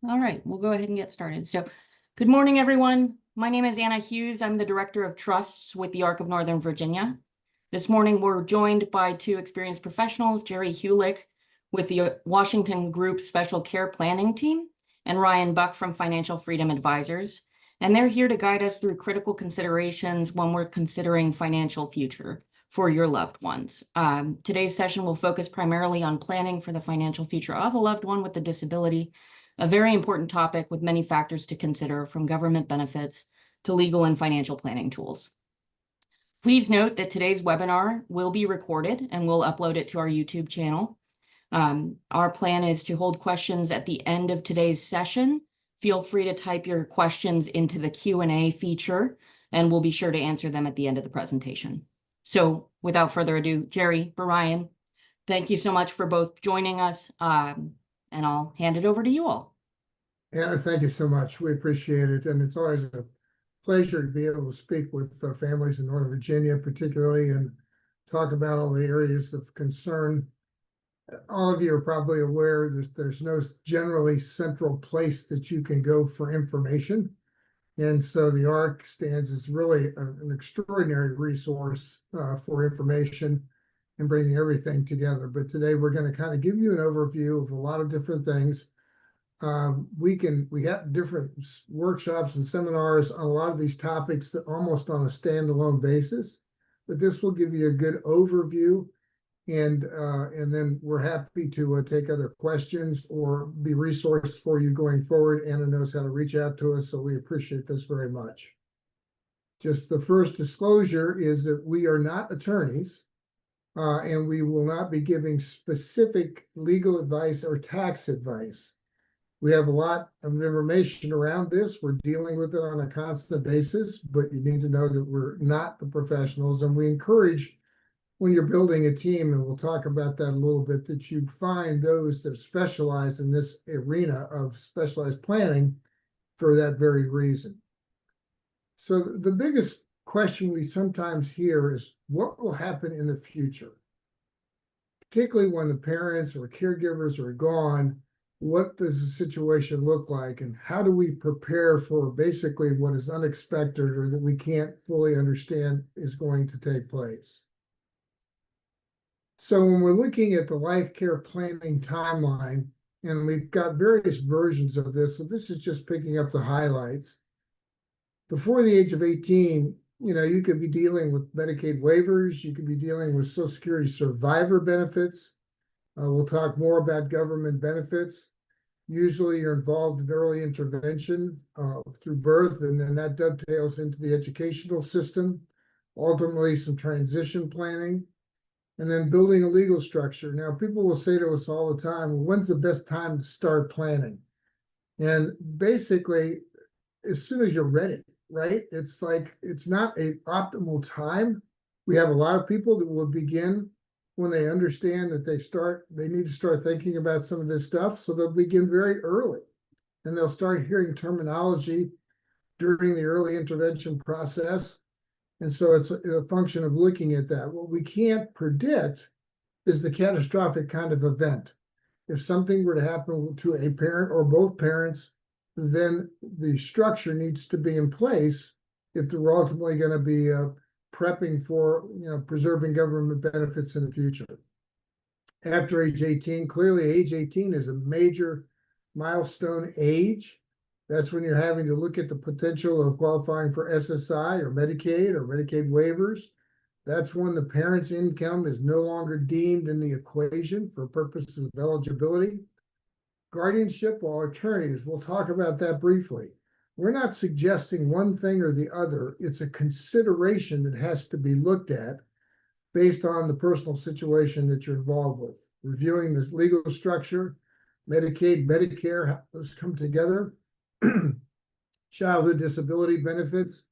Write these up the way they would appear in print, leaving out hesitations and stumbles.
All right, we'll go ahead and get started. So, good morning, everyone. My name is Anna Hughes. I'm the Director of Trusts with the ARC of Northern Virginia. This morning, we're joined by two experienced professionals, Jerry Hulick with the Washington Group Special Care Planning Team, and Ryan Buck from Financial Freedom Advisors. And they're here to guide us through critical considerations when we're considering financial future for your loved ones. Today's session will focus primarily on planning for the financial future of a loved one with a disability, a very important topic with many factors to consider, from government benefits to legal and financial planning tools. Please note that today's webinar will be recorded and we'll upload it to our YouTube channel. Our plan is to hold questions at the end of today's session. Feel free to type your questions into the Q&A feature, and we'll be sure to answer them at the end of the presentation. So without further ado, Jerry, Brian, thank you so much for both joining us, and I'll hand it over to you all. Anna, thank you so much. We appreciate it. And it's always a pleasure to be able to speak with families in Northern Virginia, particularly, and talk about all the areas of concern. All of you are probably aware there's no generally central place that you can go for information. And so the ARC stands as really an extraordinary resource for information and bringing everything together. But today we're going to kind of give you an overview of a lot of different things. We have different workshops and seminars on a lot of these topics that almost on a standalone basis, but this will give you a good overview. And then we're happy to take other questions or be resourced for you going forward. Anna knows how to reach out to us, so we appreciate this very much. Just the first disclosure is that we are not attorneys, and we will not be giving specific legal advice or tax advice. We have a lot of information around this. We're dealing with it on a constant basis, but you need to know that we're not the professionals, and we encourage, when you're building a team, and we'll talk about that a little bit, that you find those that specialize in this arena of specialized planning for that very reason. So the biggest question we sometimes hear is, what will happen in the future? Particularly when the parents or caregivers are gone, what does the situation look like, and how do we prepare for basically what is unexpected or that we can't fully understand is going to take place? So when we're looking at the life care planning timeline, and we've got various versions of this, so this is just picking up the highlights. Before the age of 18, you could be dealing with Medicaid waivers, you could be dealing with Social Security survivor benefits. We'll talk more about government benefits. Usually you're involved in early intervention through birth, and then that dovetails into the educational system, ultimately some transition planning, and then building a legal structure. Now, people will say to us all the time, well, when's the best time to start planning? And basically, as soon as you're ready, right? It's like, it's not an optimal time. We have a lot of people that will begin when they understand that they need to start thinking about some of this stuff. So they'll begin very early, and they'll start hearing terminology during the early intervention process. And so it's a function of looking at that. What we can't predict is the catastrophic kind of event. If something were to happen to a parent or both parents, then the structure needs to be in place if they're ultimately going to be prepping for, preserving government benefits in the future. After age 18, clearly age 18 is a major milestone age. That's when you're having to look at the potential of qualifying for SSI or Medicaid waivers. That's when the parent's income is no longer deemed in the equation for purposes of eligibility. Guardianship or alternatives, we'll talk about that briefly. We're not suggesting one thing or the other. It's a consideration that has to be looked at based on the personal situation that you're involved with. Reviewing the legal structure, Medicaid, Medicare, how those come together. Childhood disability benefits,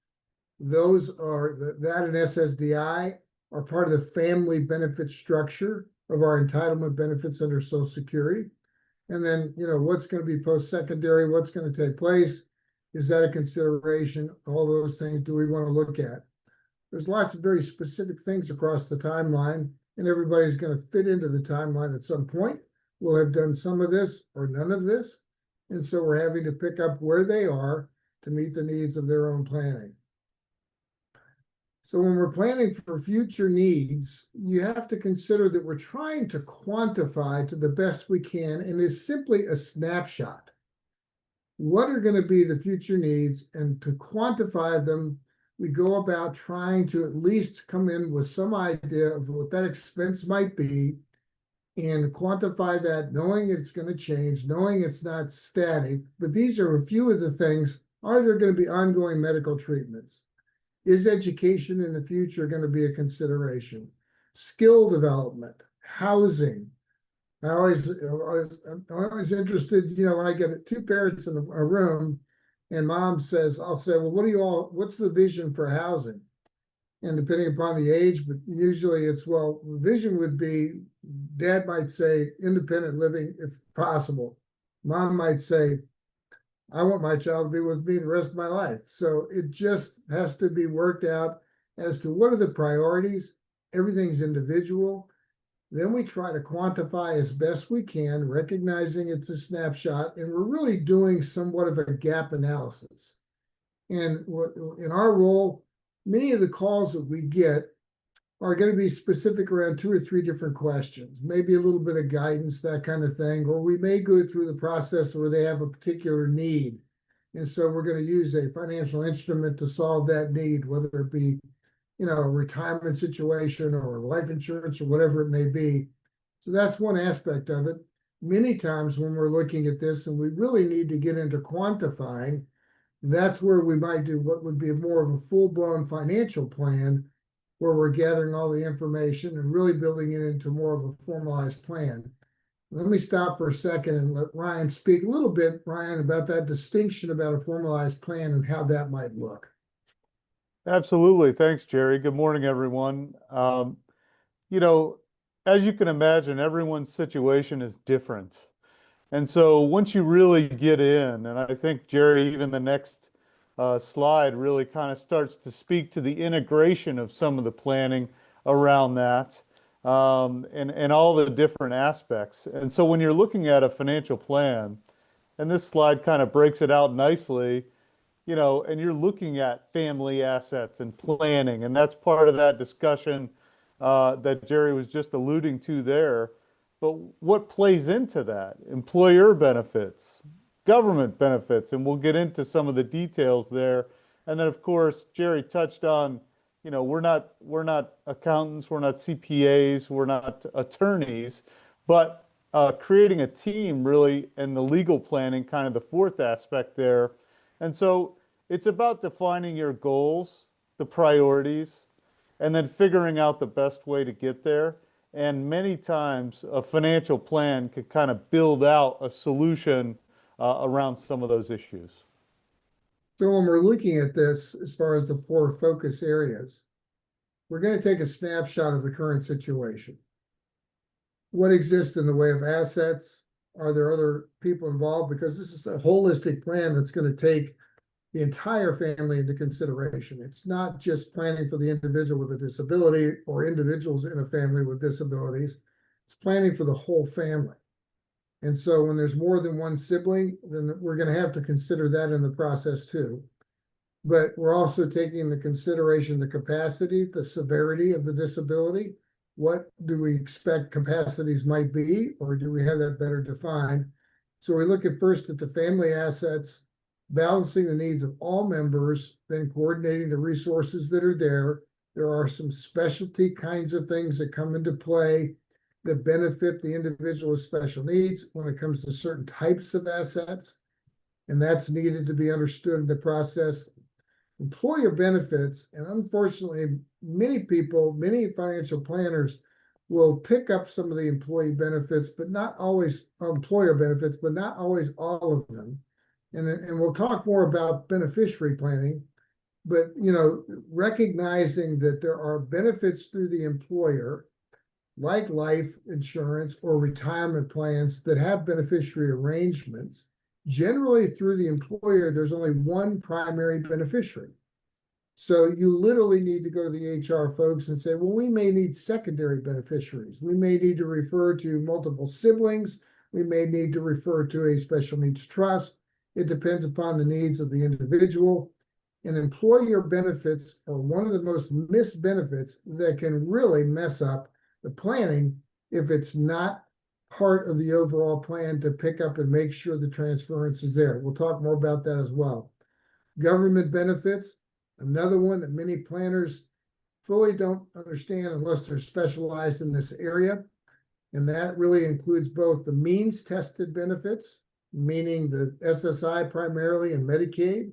those are that and SSDI are part of the family benefit structure of our entitlement benefits under Social Security. And then, what's going to be post-secondary, what's going to take place, is that a consideration? All those things do we want to look at? There's lots of very specific things across the timeline, and everybody's going to fit into the timeline at some point. We'll have done some of this or none of this. And so we're having to pick up where they are to meet the needs of their own planning. So when we're planning for future needs, you have to consider that we're trying to quantify to the best we can, and it's simply a snapshot. What are going to be the future needs, and to quantify them, we go about trying to at least come in with some idea of what that expense might be and quantify that, knowing it's going to change, knowing it's not static. But these are a few of the things. Are there going to be ongoing medical treatments? Is education in the future going to be a consideration? Skill development, housing. I'm always interested, when I get two parents in a room and mom says, I'll say, well, what's the vision for housing? And depending upon the age, but usually it's, well, the vision would be, dad might say independent living if possible. Mom might say, I want my child to be with me the rest of my life. So it just has to be worked out as to what are the priorities. Everything's individual. Then we try to quantify as best we can, recognizing it's a snapshot, and we're really doing somewhat of a gap analysis. And in our role, many of the calls that we get are going to be specific around 2 or 3 different questions, maybe a little bit of guidance, that kind of thing, or we may go through the process where they have a particular need. And so we're going to use a financial instrument to solve that need, whether it be, a retirement situation or life insurance or whatever it may be. So that's one aspect of it. Many times when we're looking at this and we really need to get into quantifying, that's where we might do what would be more of a full-blown financial plan, where we're gathering all the information and really building it into more of a formalized plan. Let me stop for a second and let Ryan speak a little bit, Ryan, about that distinction about a formalized plan and how that might look. Absolutely. Thanks, Jerry. Good morning, everyone. You know, as you can imagine, everyone's situation is different. And so once you really get in, and I think, Jerry, even the next slide really kind of starts to speak to the integration of some of the planning around that, and all the different aspects. And so when you're looking at a financial plan, and this slide kind of breaks it out nicely, and you're looking at family assets and planning, and that's part of that discussion that Jerry was just alluding to there. But what plays into that? Employer benefits, government benefits, and we'll get into some of the details there. And then, of course, Jerry touched on, we're not accountants, we're not CPAs, we're not attorneys, but creating a team really, and the legal planning, kind of the fourth aspect there. And so it's about defining your goals, the priorities, and then figuring out the best way to get there. And many times a financial plan could kind of build out a solution around some of those issues. So when we're looking at this, as far as the 4 focus areas, we're going to take a snapshot of the current situation. What exists in the way of assets? Are there other people involved? Because this is a holistic plan that's going to take the entire family into consideration. It's not just planning for the individual with a disability or individuals in a family with disabilities. It's planning for the whole family. And so when there's more than one sibling, then we're going to have to consider that in the process too. But we're also taking into consideration the capacity, the severity of the disability. What do we expect capacities might be, or do we have that better defined? So we look at first at the family assets, balancing the needs of all members, then coordinating the resources that are there. There are some specialty kinds of things that come into play that benefit the individual with special needs when it comes to certain types of assets. And that's needed to be understood in the process. Employer benefits, and unfortunately, many financial planners will pick up some of the employee benefits, but not always employer benefits, but not always all of them. And we'll talk more about beneficiary planning, but recognizing that there are benefits through the employer, like life insurance or retirement plans that have beneficiary arrangements. Generally, through the employer, there's only one primary beneficiary. So you literally need to go to the HR folks and say, well, we may need secondary beneficiaries. We may need to refer to multiple siblings. we may need to refer to a special needs trust. It depends upon the needs of the individual. And employer benefits are one of the most missed benefits that can really mess up the planning if it's not part of the overall plan to pick up and make sure the transference is there. We'll talk more about that as well. Government benefits, another one that many planners fully don't understand unless they're specialized in this area. And that really includes both the means tested benefits, meaning the SSI primarily and Medicaid,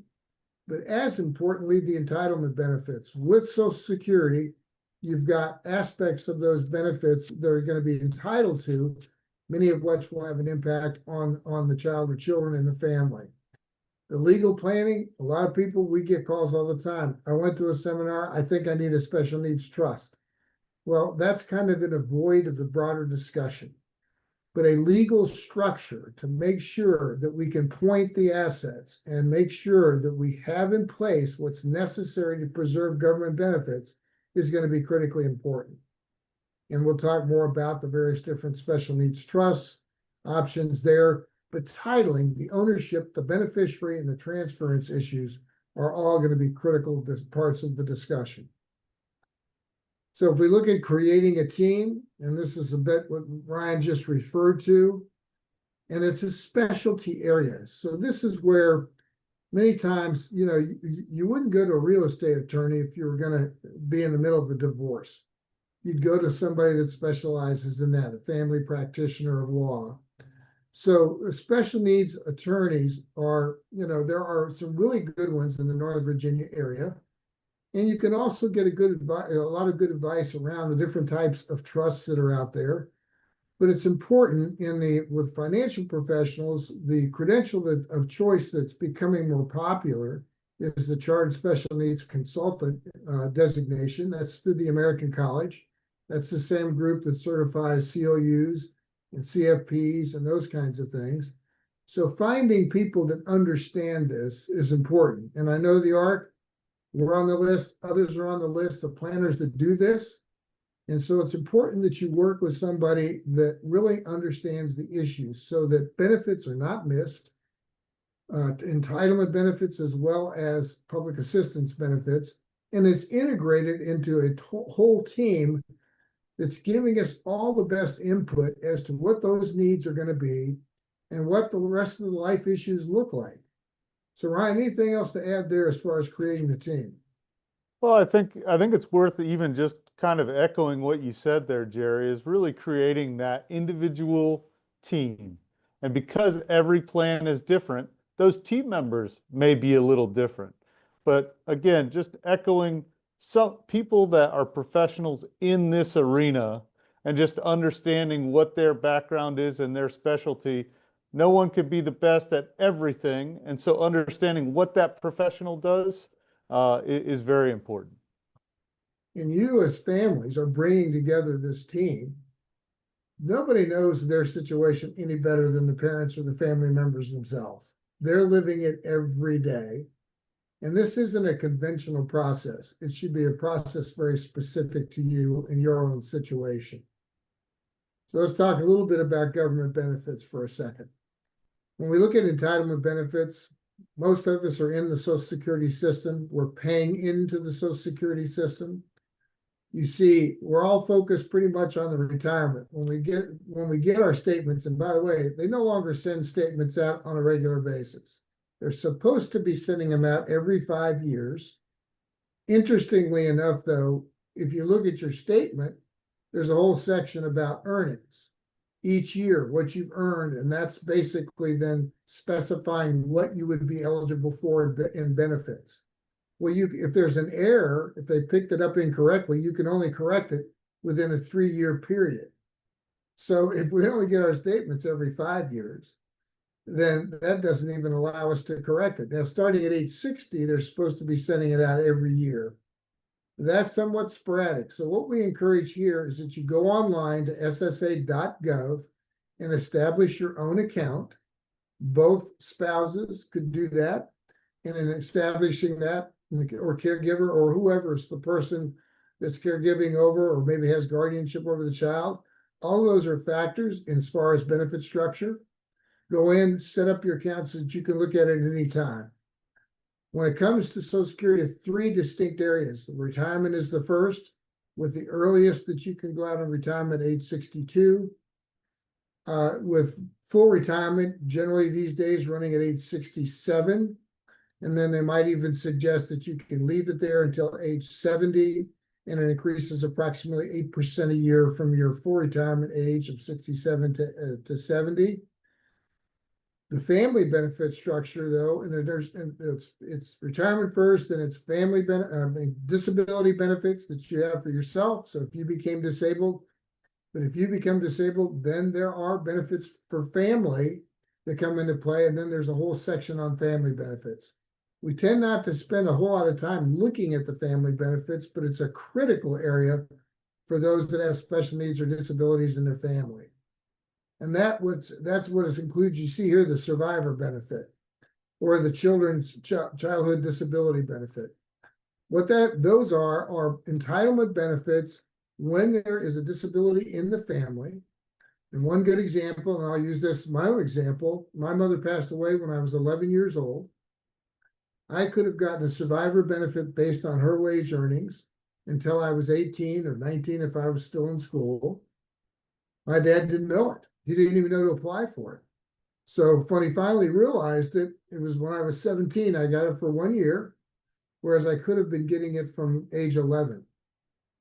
but as importantly, the entitlement benefits. With Social Security, you've got aspects of those benefits that are going to be entitled to, many of which will have an impact on the child or children in the family. The legal planning, a lot of people, we get calls all the time. I went to a seminar, I think I need a special needs trust. Well, that's kind of in a void of the broader discussion. But a legal structure to make sure that we can point the assets and make sure that we have in place what's necessary to preserve government benefits is going to be critically important. And we'll talk more about the various different special needs trusts, options there, but titling, the ownership, the beneficiary, and the transference issues are all going to be critical parts of the discussion. So if we look at creating a team, and this is a bit what Ryan just referred to, and it's a specialty area. So this is where many times, you wouldn't go to a real estate attorney if you were going to be in the middle of a divorce. You'd go to somebody that specializes in that, a family practitioner of law. So special needs attorneys are, there are some really good ones in the Northern Virginia area. And you can also get a lot of good advice around the different types of trusts that are out there. But it's important with financial professionals, the credential of choice that's becoming more popular is the Chartered Special Needs Consultant designation. That's through the American College. That's the same group that certifies COUs and CFPs and those kinds of things. So finding people that understand this is important. And I know the ARC, we're on the list, others are on the list of planners that do this. And so it's important that you work with somebody that really understands the issues so that benefits are not missed, entitlement benefits as well as public assistance benefits, and it's integrated into a whole team that's giving us all the best input as to what those needs are going to be and what the rest of the life issues look like. So Ryan, anything else to add there as far as creating the team? Well, I think it's worth even just kind of echoing what you said there, Jerry, is really creating that individual team. And because every plan is different, those team members may be a little different. But again, just echoing some people that are professionals in this arena and just understanding what their background is and their specialty. No one could be the best at everything. And so understanding what that professional does is very important. And you as families are bringing together this team. Nobody knows their situation any better than the parents or the family members themselves. They're living it every day. And this isn't a conventional process. It should be a process very specific to you and your own situation. So let's talk a little bit about government benefits for a second. When we look at entitlement benefits, most of us are in the Social Security system. We're paying into the Social Security system. You see, we're all focused pretty much on the retirement. When we get our statements, and by the way, they no longer send statements out on a regular basis. They're supposed to be sending them out every 5 years. Interestingly enough, though, if you look at your statement, there's a whole section about earnings. Each year, what you've earned, and that's basically then specifying what you would be eligible for in benefits. Well, if there's an error, if they picked it up incorrectly, you can only correct it within a 3-year period. So if we only get our statements every 5 years, then that doesn't even allow us to correct it. Now, starting at age 60, they're supposed to be sending it out every year. That's somewhat sporadic. So what we encourage here is that you go online to ssa.gov and establish your own account. Both spouses could do that. And in establishing that, or caregiver, or whoever is the person that's caregiving over, or maybe has guardianship over the child, all of those are factors as far as benefit structure. Go in, set up your account so that you can look at it at any time. When it comes to Social Security, three distinct areas. Retirement is the first, with the earliest that you can go out on retirement, age 62. With full retirement, generally these days running at age 67. And then they might even suggest that you can leave it there until age 70, and it increases approximately 8% a year from your full retirement age of 67 to 70. The family benefit structure, though, and it's retirement first, and it's disability benefits that you have for yourself. So if you became disabled, but if you become disabled, then there are benefits for family that come into play, and then there's a whole section on family benefits. We tend not to spend a whole lot of time looking at the family benefits, but it's a critical area for those that have special needs or disabilities in their family. And that's what it includes. You see here the survivor benefit or the children's childhood disability benefit. What those are entitlement benefits when there is a disability in the family. And one good example, and I'll use this my own example, my mother passed away when I was 11 years old. I could have gotten a survivor benefit based on her wage earnings until I was 18 or 19 if I was still in school. My dad didn't know it. He didn't even know to apply for it. So when he finally realized it, it was when I was 17, I got it for 1 year, whereas I could have been getting it from age 11.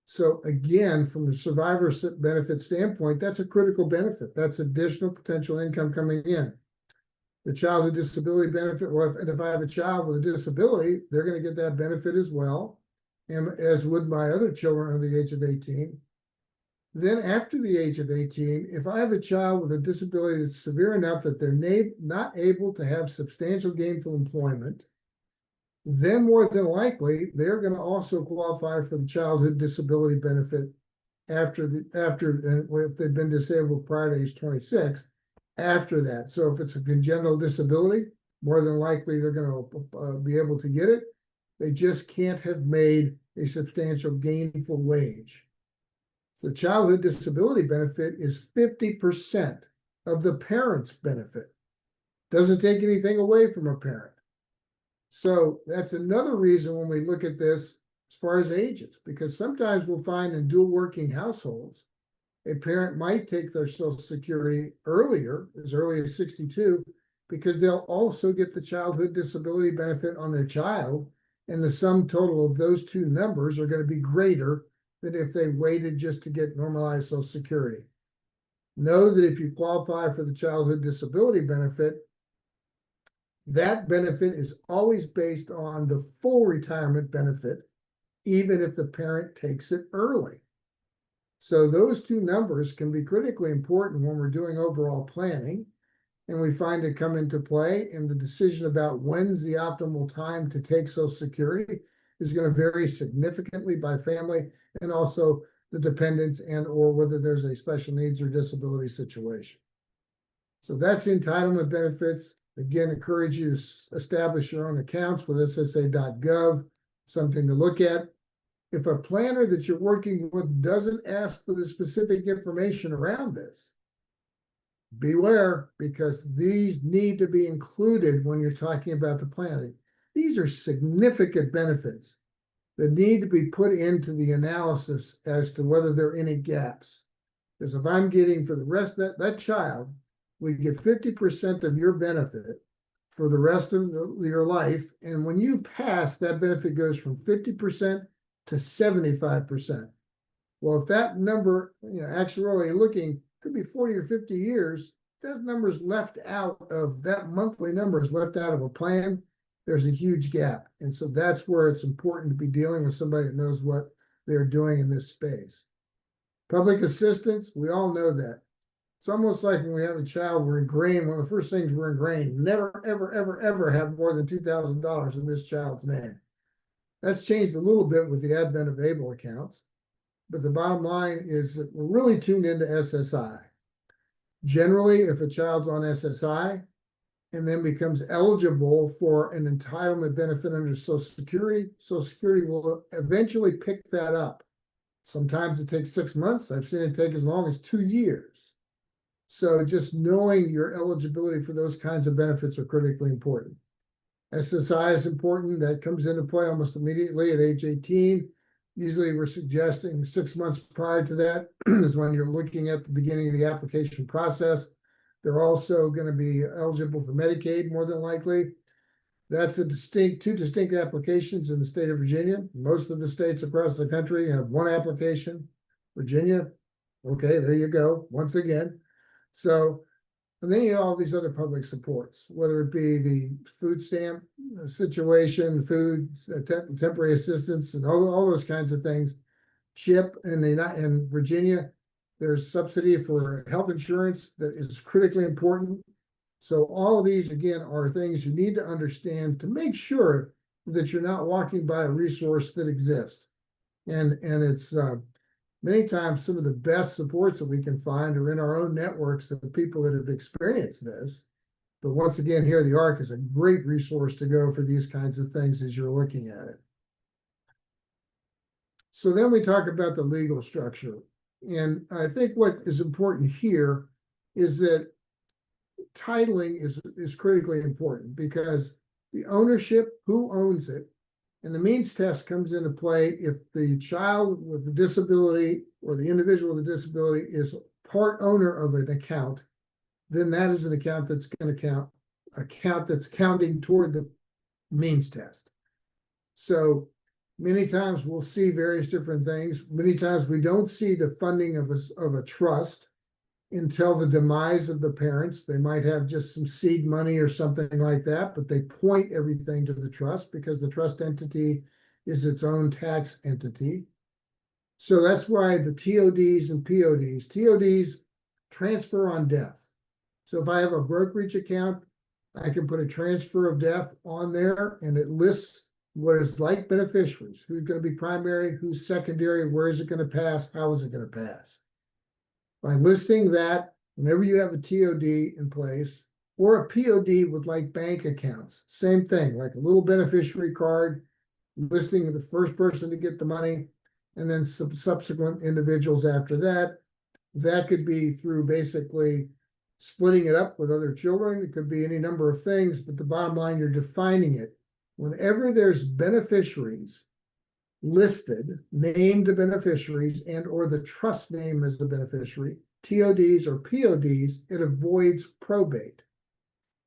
So again, from the survivor benefit standpoint, that's a critical benefit. That's additional potential income coming in. The childhood disability benefit, well, if I have a child with a disability, they're going to get that benefit as well, and as would my other children under the age of 18. Then after the age of 18, if I have a child with a disability that's severe enough that they're not able to have substantial gainful employment, then more than likely, they're going to also qualify for the childhood disability benefit if they've been disabled prior to age 26. After that. So if it's a congenital disability, more than likely they're going to be able to get it. They just can't have made a substantial gainful wage. So the childhood disability benefit is 50% of the parent's benefit. Doesn't take anything away from a parent. So that's another reason when we look at this as far as ages, because sometimes we'll find in dual working households, a parent might take their Social Security earlier, as early as 62, because they'll also get the childhood disability benefit on their child, and the sum total of those two numbers are going to be greater than if they waited just to get normalized Social Security. Know that if you qualify for the childhood disability benefit, that benefit is always based on the full retirement benefit, even if the parent takes it early. So those two numbers can be critically important when we're doing overall planning, and we find it come into play, and the decision about when's the optimal time to take Social Security is going to vary significantly by family and also the dependents and or whether there's a special needs or disability situation. So that's entitlement benefits. Again, encourage you to establish your own accounts with SSA.gov, something to look at. If a planner that you're working with doesn't ask for the specific information around this, beware, because these need to be included when you're talking about the planning. These are significant benefits that need to be put into the analysis as to whether there are any gaps. Because if I'm getting for the rest of that child, we get 50% of your benefit for the rest of your life. And when you pass, that benefit goes from 50% to 75%. Well, if that number, actuarially looking, could be 40 or 50 years, if that number is left out of that monthly number is left out of a plan, there's a huge gap. And so that's where it's important to be dealing with somebody that knows what they're doing in this space. Public assistance, we all know that. It's almost like when we have a child, we're ingrained, one of the first things we're ingrained, never, ever, ever, ever have more than $2,000 in this child's name. That's changed a little bit with the advent of ABLE accounts, but the bottom line is that we're really tuned into SSI. Generally, if a child's on SSI and then becomes eligible for an entitlement benefit under Social Security will eventually pick that up Sometimes it takes 6 months. I've seen it take as long as 2 years. So just knowing your eligibility for those kinds of benefits are critically important. SSI is important. That comes into play almost immediately at age 18. Usually we're suggesting 6 months prior to that is when you're looking at the beginning of the application process. They're also going to be eligible for Medicaid more than likely. That's two distinct applications in the state of Virginia. Most of the states across the country have one application. Virginia, okay, there you go, once again. So, and then you have all these other public supports, whether it be the food stamp situation, food, temporary assistance, and all those kinds of things. CHIP in Virginia, there's subsidy for health insurance that is critically important. So all of these, again, are things you need to understand to make sure that you're not walking by a resource that exists. And it's many times some of the best supports that we can find are in our own networks of people that have experienced this. But once again, here the ARC is a great resource to go for these kinds of things as you're looking at it. So then we talk about the legal structure. And I think what is important here is that titling is critically important, because the ownership, who owns it, and the means test comes into play if the child with the disability or the individual with the disability is part owner of an account, then that is an account that's going to that's counting toward the means test. So many times we'll see various different things. Many times we don't see the funding of a trust until the demise of the parents. They might have just some seed money or something like that, but they point everything to the trust because the trust entity is its own tax entity. So that's why the TODs and TODs transfer on death. So if I have a brokerage account, I can put a transfer of death on there, and it lists what is like beneficiaries, who's going to be primary, who's secondary, where is it going to pass, how is it going to pass. By listing that, whenever you have a TOD in place, or a POD with like bank accounts, same thing, like a little beneficiary card, listing the first person to get the money, and then some subsequent individuals after that. That could be through basically splitting it up with other children. It could be any number of things, but the bottom line, you're defining it. Whenever there's beneficiaries listed, named beneficiaries, and or the trust name as the beneficiary, TODs or PODs, it avoids probate.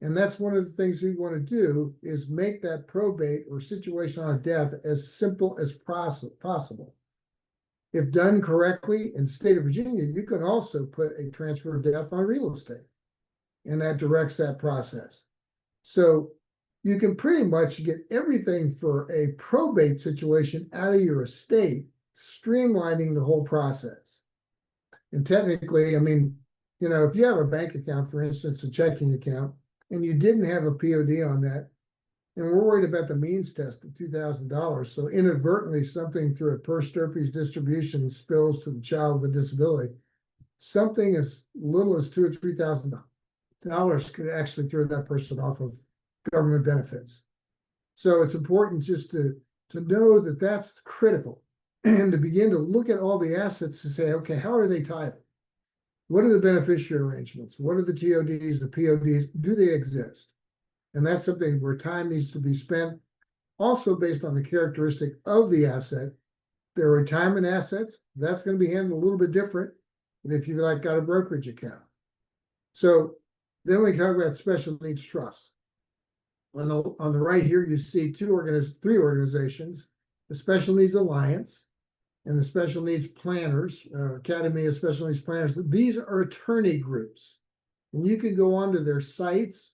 And that's one of the things we want to do, is make that probate or situation on death as simple as possible. If done correctly in the state of Virginia, you can also put a transfer of death on real estate, and that directs that process. So you can pretty much get everything for a probate situation out of your estate, streamlining the whole process. And technically, I mean, you know, if you have a bank account, for instance, a checking account, and you didn't have a POD on that, and we're worried about the means test of $2,000, so inadvertently something through a per stirpes distribution spills to the child with a disability, something as little as $2,000 or $3,000 could actually throw that person off of government benefits. So it's important just to know that that's critical, and to begin to look at all the assets to say, okay, how are they titled? What are the beneficiary arrangements? What are the TODs, the PODs? Do they exist? And that's something where time needs to be spent, also based on the characteristic of the asset. Their retirement assets, that's going to be handled a little bit different than if you've like got a brokerage account. So then we talk about special needs trusts. On the right here, you see three organizations: the Special Needs Alliance and the Special Needs Planners, Academy of Special Needs Planners. These are attorney groups, and you can go onto their sites,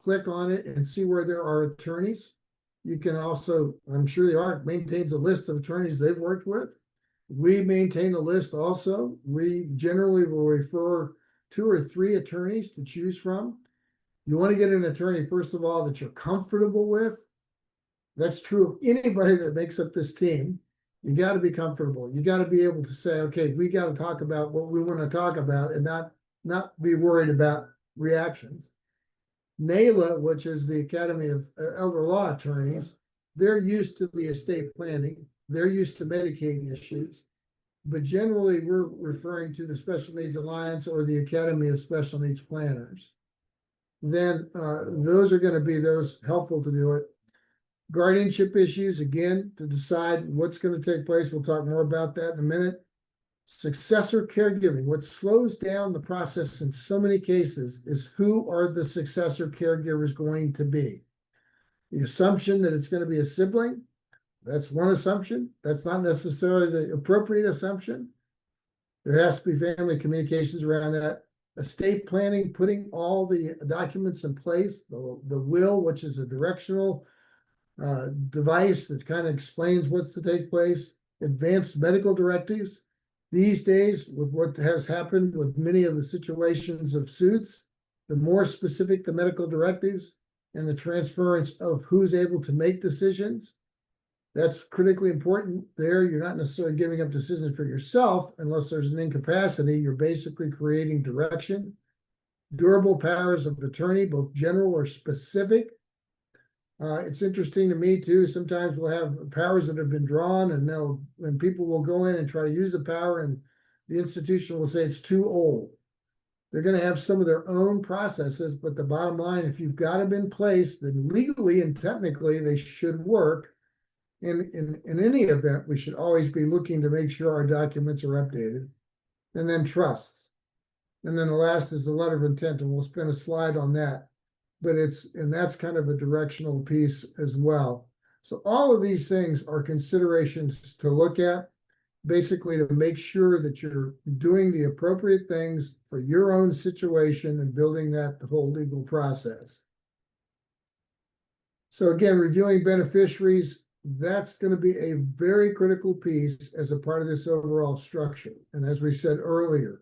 click on it, and see where there are attorneys. You can also, I'm sure the ARC maintains a list of attorneys they've worked with. We maintain a list also. We generally will refer 2 or 3 attorneys to choose from. You want to get an attorney, first of all, that you're comfortable with. That's true of anybody that makes up this team. You got to be comfortable. You got to be able to say, okay, we got to talk about what we want to talk about, and not be worried about reactions. NALA, which is the Academy of Elder Law Attorneys, they're used to the estate planning. They're used to Medicaid issues. but generally we're referring to the Special Needs Alliance or the Academy of Special Needs Planners. Then those are going to be those helpful to do it. Guardianship issues, again, to decide what's going to take place. We'll talk more about that in a minute. Successor caregiving. What slows down the process in so many cases is who are the successor caregivers going to be. The assumption that it's going to be a sibling, that's one assumption. That's not necessarily the appropriate assumption. There has to be family communications around that. Estate planning, putting all the documents in place, the will, which is a directional device that kind of explains what's to take place. Advanced medical directives. These days, with what has happened with many of the situations of suits, the more specific the medical directives and the transference of who's able to make decisions, that's critically important there. You're not necessarily giving up decisions for yourself unless there's an incapacity. You're basically creating direction. Durable powers of attorney, both general or specific. It's interesting to me too. Sometimes we'll have powers that have been drawn, and people will go in and try to use the power, and the institution will say it's too old. They're going to have some of their own processes, but the bottom line, if you've got them in place, then legally and technically they should work. In any event, we should always be looking to make sure our documents are updated. And then trusts. And then the last is the letter of intent, and we'll spend a slide on that. But that's kind of a directional piece as well. So all of these things are considerations to look at, basically to make sure that you're doing the appropriate things for your own situation and building that whole legal process. So again, reviewing beneficiaries, that's going to be a very critical piece as a part of this overall structure. And as we said earlier,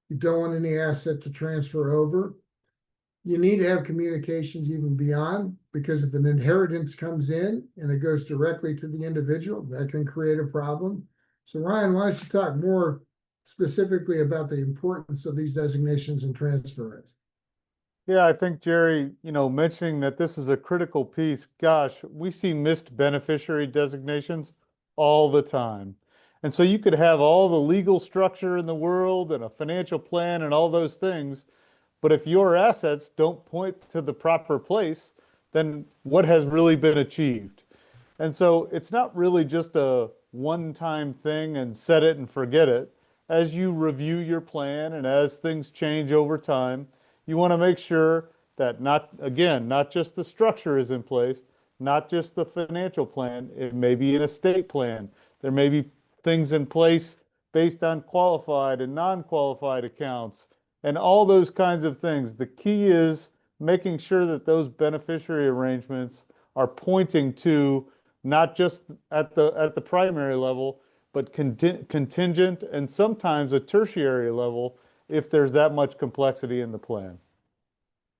you don't want any asset to transfer over. You need to have communications even beyond, because if an inheritance comes in and it goes directly to the individual, that can create a problem. So Ryan, why don't you talk more specifically about the importance of these designations and transference? Yeah, I think Jerry, mentioning that this is a critical piece, gosh, we see missed beneficiary designations all the time. And so you could have all the legal structure in the world and a financial plan and all those things, but if your assets don't point to the proper place, then what has really been achieved? And so it's not really just a one-time thing and set it and forget it. As you review your plan and as things change over time, you want to make sure that not just the structure is in place, not just the financial plan, it may be an estate plan. There may be things in place based on qualified and non-qualified accounts and all those kinds of things. The key is making sure that those beneficiary arrangements are pointing to not just at the primary level, but contingent and sometimes a tertiary level if there's that much complexity in the plan.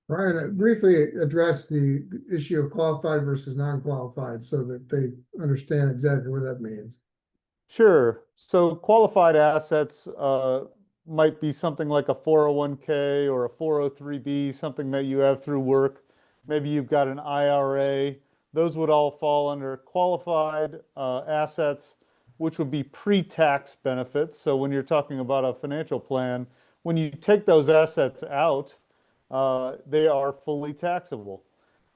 Ryan, briefly address the issue of qualified versus non-qualified so that they understand exactly what that means. Sure. So qualified assets might be something like a 401k or a 403b, something that you have through work. Maybe you've got an IRA. Those would all fall under qualified assets, which would be pre-tax benefits. So when you're talking about a financial plan, when you take those assets out, they are fully taxable.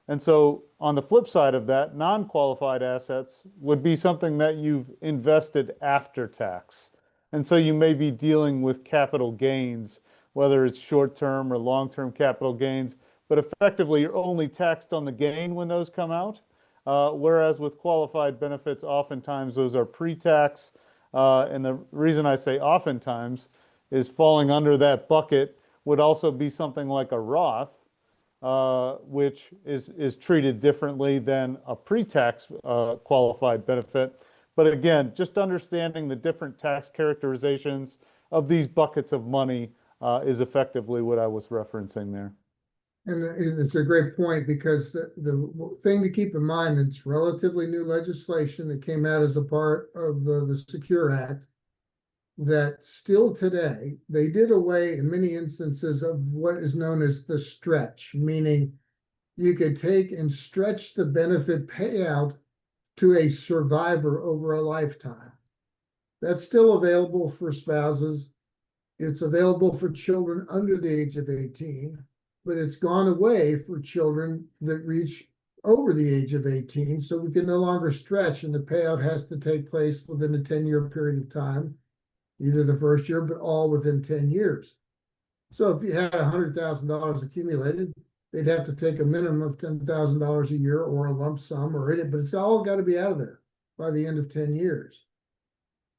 And so on the flip side of that, non-qualified assets would be something that you've invested after tax. And so you may be dealing with capital gains, whether it's short-term or long-term capital gains, but effectively you're only taxed on the gain when those come out. Whereas with qualified benefits, oftentimes those are pre-tax. And the reason I say oftentimes is falling under that bucket would also be something like a Roth, which is treated differently than a pre-tax qualified benefit. But again, just understanding the different tax characterizations of these buckets of money is effectively what I was referencing there. And it's a great point, because the thing to keep in mind, it's relatively new legislation that came out as a part of the Secure Act, that still today, they did away in many instances of what is known as the stretch, meaning you could take and stretch the benefit payout to a survivor over a lifetime. That's still available for spouses. It's available for children under the age of 18, but it's gone away for children that reach over the age of 18. So we can no longer stretch, and the payout has to take place within a 10-year period of time, either the first year, but all within 10 years. So if you had $100,000 accumulated, they'd have to take a minimum of $10,000 a year or a lump sum or it, but it's all got to be out of there by the end of 10 years.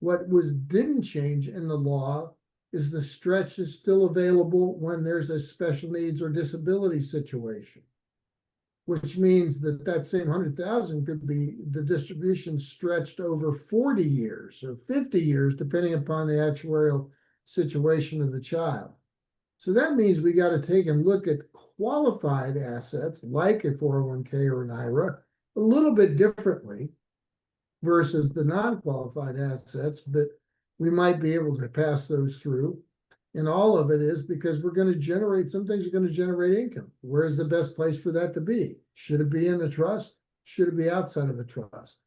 What didn't change in the law is the stretch is still available when there's a special needs or disability situation, which means that that same 100,000 could be the distribution stretched over 40 years or 50 years, depending upon the actuarial situation of the child. So that means we got to take and look at qualified assets like a 401k or an IRA a little bit differently versus the non-qualified assets, but we might be able to pass those through. And all of it is because we're going to generate, some things are going to generate income. Where's the best place for that to be? Should it be in the trust? Should it be outside of a trust?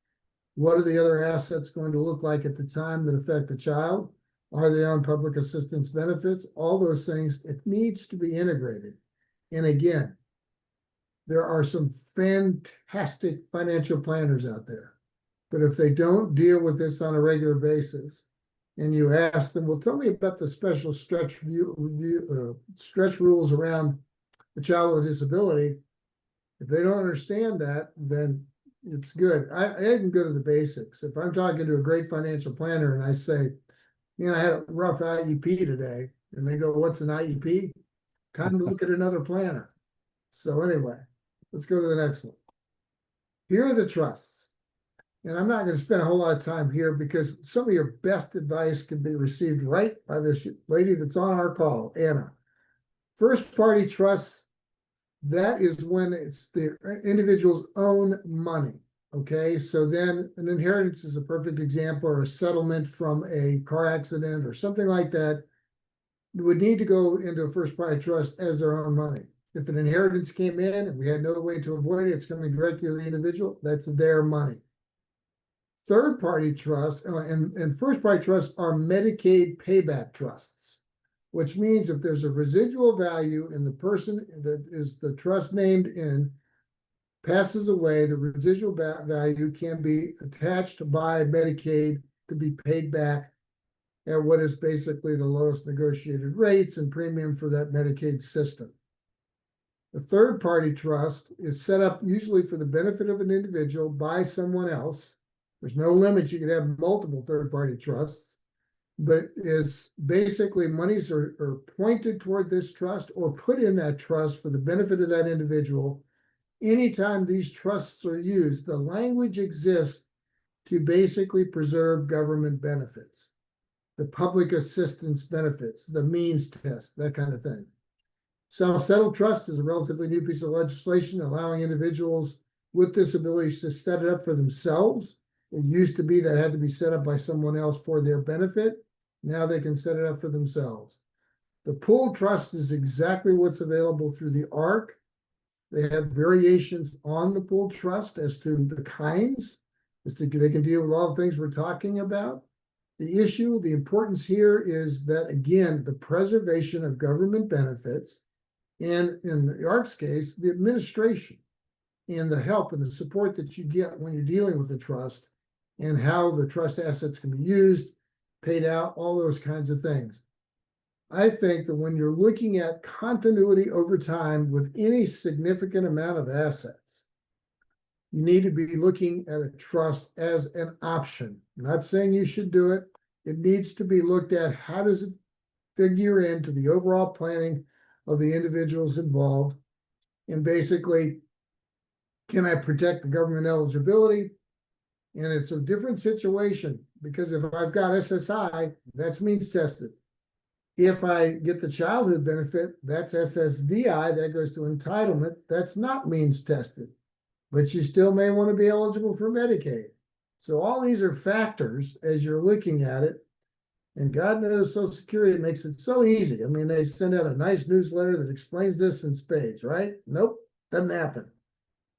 What are the other assets going to look like at the time that affect the child? Are they on public assistance benefits? All those things, it needs to be integrated. And again, there are some fantastic financial planners out there. But if they don't deal with this on a regular basis, and you ask them, well, tell me about the special stretch rules around a child with a disability. If they don't understand that, then it's good. I can go to the basics. If I'm talking to a great financial planner and I say, I had a rough IEP today, and they go, what's an IEP? Time to look at another planner. So anyway, let's go to the next one. Here are the trusts. And I'm not going to spend a whole lot of time here because some of your best advice can be received right by this lady that's on our call, Anna. First party trusts, that is when it's the individual's own money. Okay, so then an inheritance is a perfect example, or a settlement from a car accident or something like that would need to go into a first party trust as their own money. If an inheritance came in and we had no way to avoid it, it's coming directly to the individual, that's their money. Third party trusts and first party trusts are Medicaid payback trusts, which means if there's a residual value and the person that is the trust named in passes away, the residual value can be attached by Medicaid to be paid back at what is basically the lowest negotiated rates and premium for that Medicaid system. The third party trust is set up usually for the benefit of an individual by someone else. There's no limit. You could have multiple third-party trusts, but is basically monies are pointed toward this trust or put in that trust for the benefit of that individual. Anytime these trusts are used, the language exists to basically preserve government benefits, the public assistance benefits, the means test, that kind of thing. Self-settled trust is a relatively new piece of legislation allowing individuals with disabilities to set it up for themselves. It used to be that had to be set up by someone else for their benefit. Now they can set it up for themselves. The pooled trust is exactly what's available through the ARC. They have variations on the pooled trust as to the kinds, they can deal with all the things we're talking about. The issue, the importance here is that, again, the preservation of government benefits, and in the ARC's case, the administration and the help and the support that you get when you're dealing with the trust, and how the trust assets can be used, paid out, all those kinds of things. I think that when you're looking at continuity over time with any significant amount of assets, you need to be looking at a trust as an option. I'm not saying you should do it. It needs to be looked at. How does it figure into the overall planning of the individuals involved? And basically, can I protect the government eligibility? And it's a different situation because if I've got SSI, that's means tested. If I get the childhood benefit, that's SSDI, that goes to entitlement. That's not means tested, but you still may want to be eligible for Medicaid. So all these are factors as you're looking at it. And God knows Social Security makes it so easy. I mean, they send out a nice newsletter that explains this in spades, right? Nope, doesn't happen.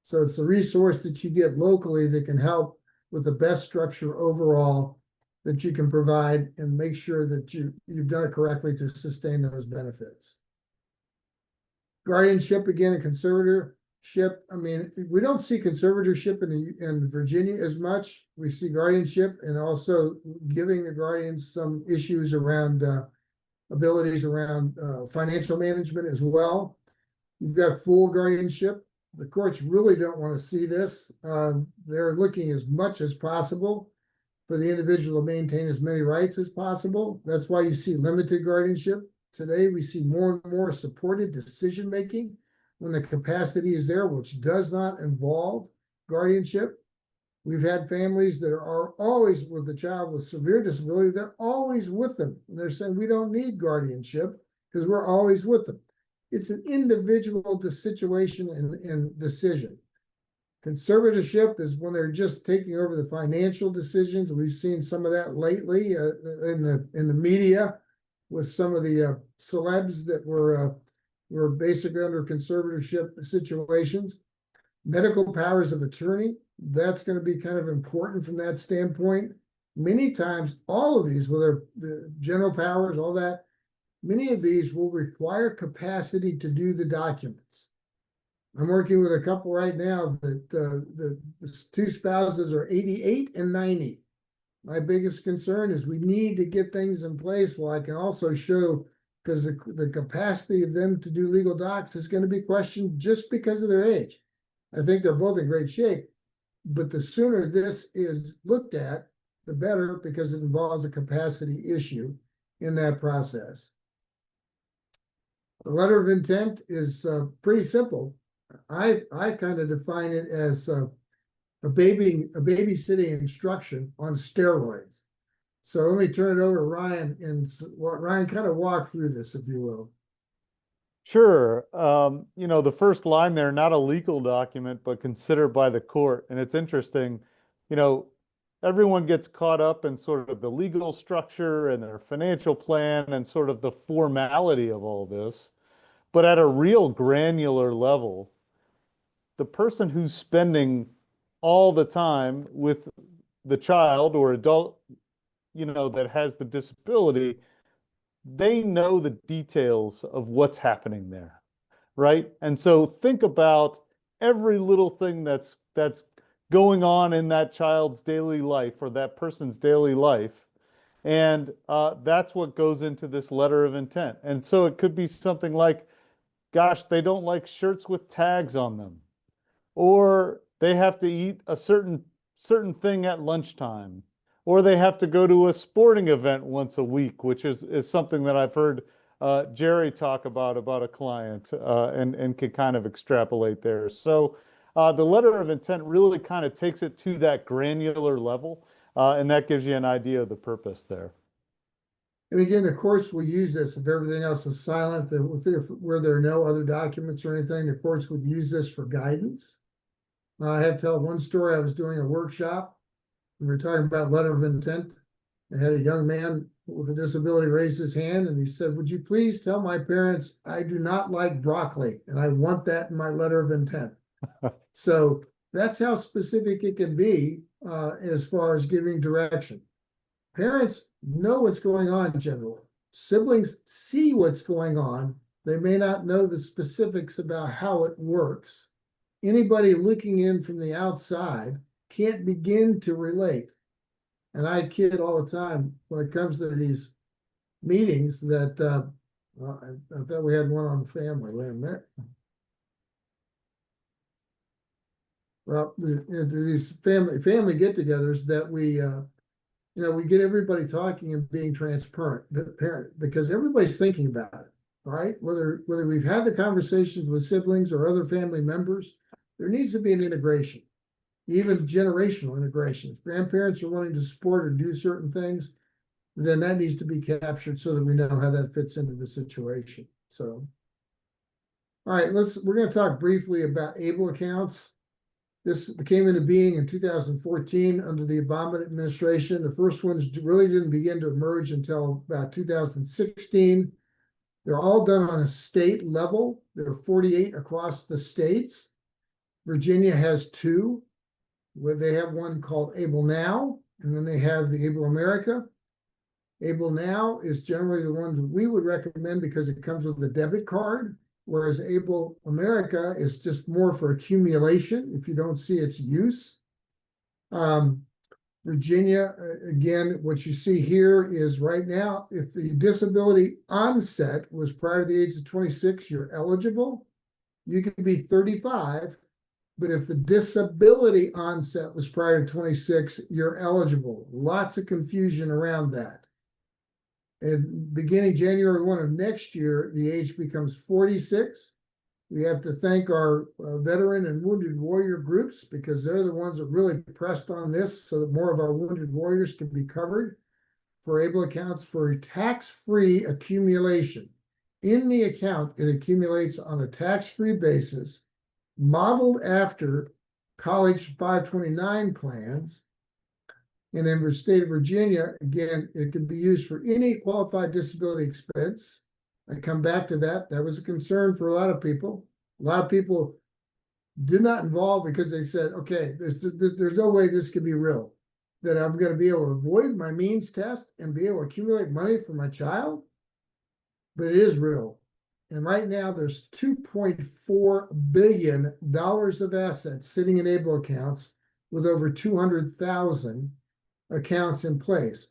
So it's a resource that you get locally that can help with the best structure overall that you can provide and make sure that you've done it correctly to sustain those benefits. Guardianship, again, and conservatorship. I mean, we don't see conservatorship in Virginia as much. We see guardianship and also giving the guardians some issues around abilities around financial management as well. You've got full guardianship. The courts really don't want to see this. They're looking as much as possible for the individual to maintain as many rights as possible. That's why you see limited guardianship. Today, we see more and more supported decision-making when the capacity is there, which does not involve guardianship. We've had families that are always with a child with severe disability. They're always with them. And they're saying, we don't need guardianship because we're always with them. It's an individual situation and decision. Conservatorship is when they're just taking over the financial decisions. We've seen some of that lately in the media with some of the celebs that were basically under conservatorship situations. Medical powers of attorney, that's going to be kind of important from that standpoint. Many times, all of these, whether the general powers, all that, many of these will require capacity to do the documents. I'm working with a couple right now that the two spouses are 88 and 90. My biggest concern is we need to get things in place while I can also show, because the capacity of them to do legal docs is going to be questioned just because of their age. I think they're both in great shape, but the sooner this is looked at, the better, because it involves a capacity issue in that process. The letter of intent is pretty simple. I kind of define it as a babysitting instruction on steroids. So let me turn it over to Ryan and Ryan, kind of walk through this, if you will. Sure. You know, the first line there, not a legal document, but considered by the court. And it's interesting, you know, everyone gets caught up in sort of the legal structure and their financial plan and sort of the formality of all this. But at a real granular level, the person who's spending all the time with the child or adult, you know, that has the disability, they know the details of what's happening there, right? And so think about every little thing that's going on in that child's daily life or that person's daily life. And that's what goes into this letter of intent. And so it could be something like, gosh, they don't like shirts with tags on them, or they have to eat a certain thing at lunchtime, or they have to go to a sporting event once a week, which is something that I've heard Jerry talk about a client and can kind of extrapolate there. So the letter of intent really kind of takes it to that granular level, and that gives you an idea of the purpose there. And again, the courts will use this if everything else is silent, where there are no other documents or anything, the courts would use this for guidance. I have to tell one story. I was doing a workshop, and we were talking about letter of intent. I had a young man with a disability raise his hand, and he said, would you please tell my parents I do not like broccoli, and I want that in my letter of intent. So that's how specific it can be as far as giving direction. Parents know what's going on generally. Siblings see what's going on. They may not know the specifics about how it works. Anybody looking in from the outside can't begin to relate. And I kid all the time when it comes to these meetings that, I thought we had one on the family. Wait a minute. Well, these family get-togethers that we get everybody talking and being transparent, because everybody's thinking about it, right? Whether we've had the conversations with siblings or other family members, there needs to be an integration, even generational integration. If grandparents are wanting to support or do certain things, then that needs to be captured so that we know how that fits into the situation. So, all right, we're going to talk briefly about ABLE accounts. This came into being in 2014 under the Obama administration. The first ones really didn't begin to emerge until about 2016. They're all done on a state level. There are 48 across the states. Virginia has 2, where they have one called ABLE Now, and then they have the Able America. Able Now is generally the ones that we would recommend because it comes with a debit card, whereas Able America is just more for accumulation if you don't see its use. Virginia, again, what you see here is right now, if the disability onset was prior to the age of 26, you're eligible. You can be 35, but if the disability onset was prior to 26, you're eligible. Lots of confusion around that. And beginning January 1 of next year, the age becomes 46. We have to thank our veteran and wounded warrior groups because they're the ones that really pressed on this so that more of our wounded warriors can be covered for Able accounts for tax-free accumulation. In the account, it accumulates on a tax-free basis, modeled after College 529 plans. And in the state of Virginia, again, it can be used for any qualified disability expense. I come back to that. That was a concern for a lot of people. A lot of people did not involve because they said, okay, there's no way this could be real, that I'm going to be able to avoid my means test and be able to accumulate money for my child. But it is real. And right now there's $2.4 billion of assets sitting in Able accounts with over 200,000 accounts in place.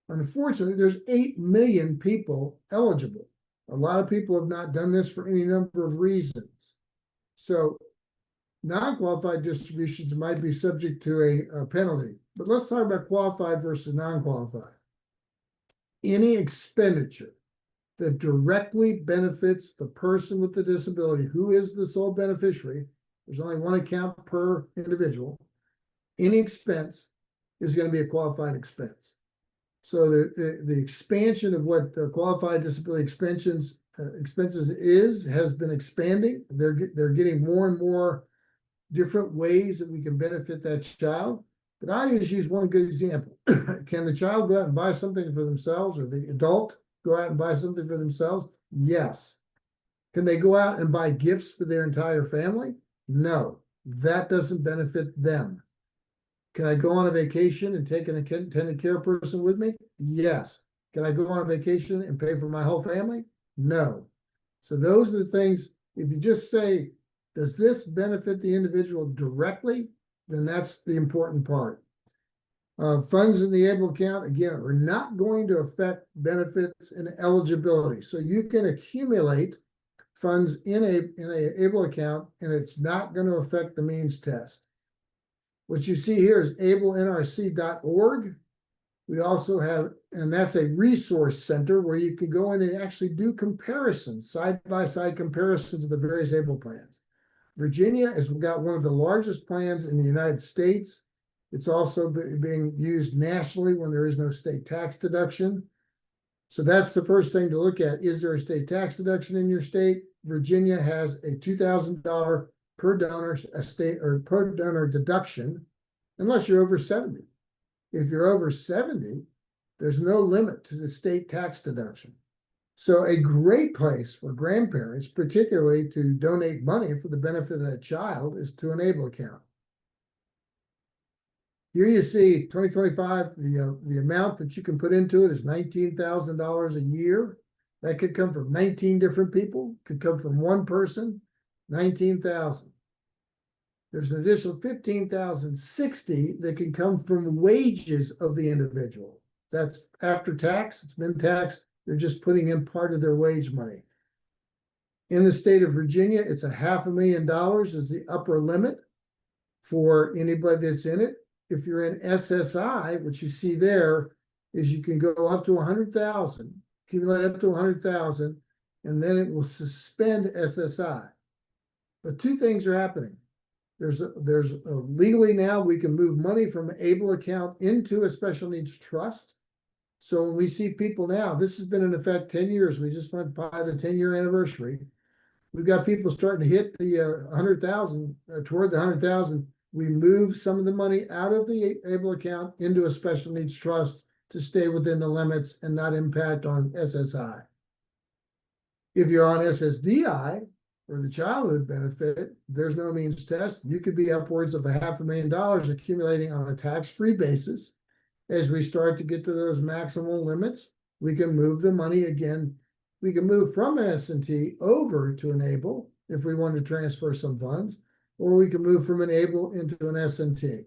Unfortunately, there's 8 million people eligible. A lot of people have not done this for any number of reasons. So non-qualified distributions might be subject to a penalty. But let's talk about qualified versus non-qualified. Any expenditure that directly benefits the person with the disability, who is the sole beneficiary, there's only one account per individual, any expense is going to be a qualified expense. So the expansion of what the qualified disability expenses has been expanding. They're getting more and more different ways that we can benefit that child. But I always use one good example. Can the child go out and buy something for themselves, or the adult go out and buy something for themselves? Yes. Can they go out and buy gifts for their entire family? No, that doesn't benefit them. Can I go on a vacation and take an attendant care person with me? Yes. Can I go on a vacation and pay for my whole family? No. So those are the things, if you just say, does this benefit the individual directly? Then that's the important part. Funds in the Able account, again, are not going to affect benefits and eligibility. So you can accumulate funds in a Able account and it's not going to affect the means test. What you see here is ablenrc.org. We also have, and that's a resource center where you can go in and actually do comparisons, side-by-side comparisons of the various Able plans. Virginia has got one of the largest plans in the United States. It's also being used nationally when there is no state tax deduction. So that's the first thing to look at. Is there a state tax deduction in your state? Virginia has a $2,000 per donor, per donor deduction, unless you're over 70. If you're over 70, there's no limit to the state tax deduction. So a great place for grandparents, particularly to donate money for the benefit of that child, is to an Able account. Here you see 2025, the amount that you can put into it is $19,000 a year. That could come from 19 different people, could come from one person, 19,000. There's an additional 15,060 that can come from wages of the individual. That's after tax, it's been taxed. They're just putting in part of their wage money. In the state of Virginia, it's $500,000 is the upper limit for anybody that's in it. If you're in SSI, what you see there is you can go up to 100,000, accumulate up to 100,000, and then it will suspend SSI. But two things are happening. There's legally now we can move money from an Able account into a special needs trust. So when we see people now, this has been in effect 10 years. We just went by the 10-year anniversary. We've got people starting to hit the 100,000, toward the 100,000. We move some of the money out of the Able account into a special needs trust to stay within the limits and not impact on SSI. If you're on SSDI, or the childhood benefit, there's no means test. You could be upwards of $500,000 accumulating on a tax-free basis. As we start to get to those maximum limits, we can move the money again. We can move from S&T over to Enable if we want to transfer some funds, or we can move from Enable into an S&T.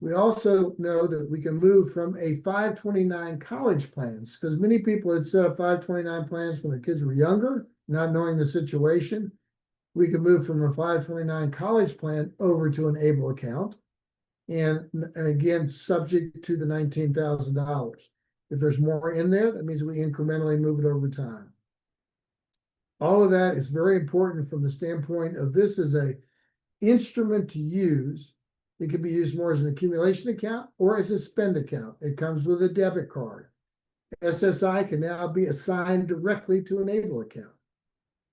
We also know that we can move from a 529 college plans, because many people had set up 529 plans when their kids were younger, not knowing the situation. We can move from a 529 college plan over to an Enable account. And again, subject to the $19,000. If there's more in there, that means we incrementally move it over time. All of that is very important from the standpoint of this is a instrument to use. It can be used more as an accumulation account or as a spend account. It comes with a debit card. SSI can now be assigned directly to an Enable account.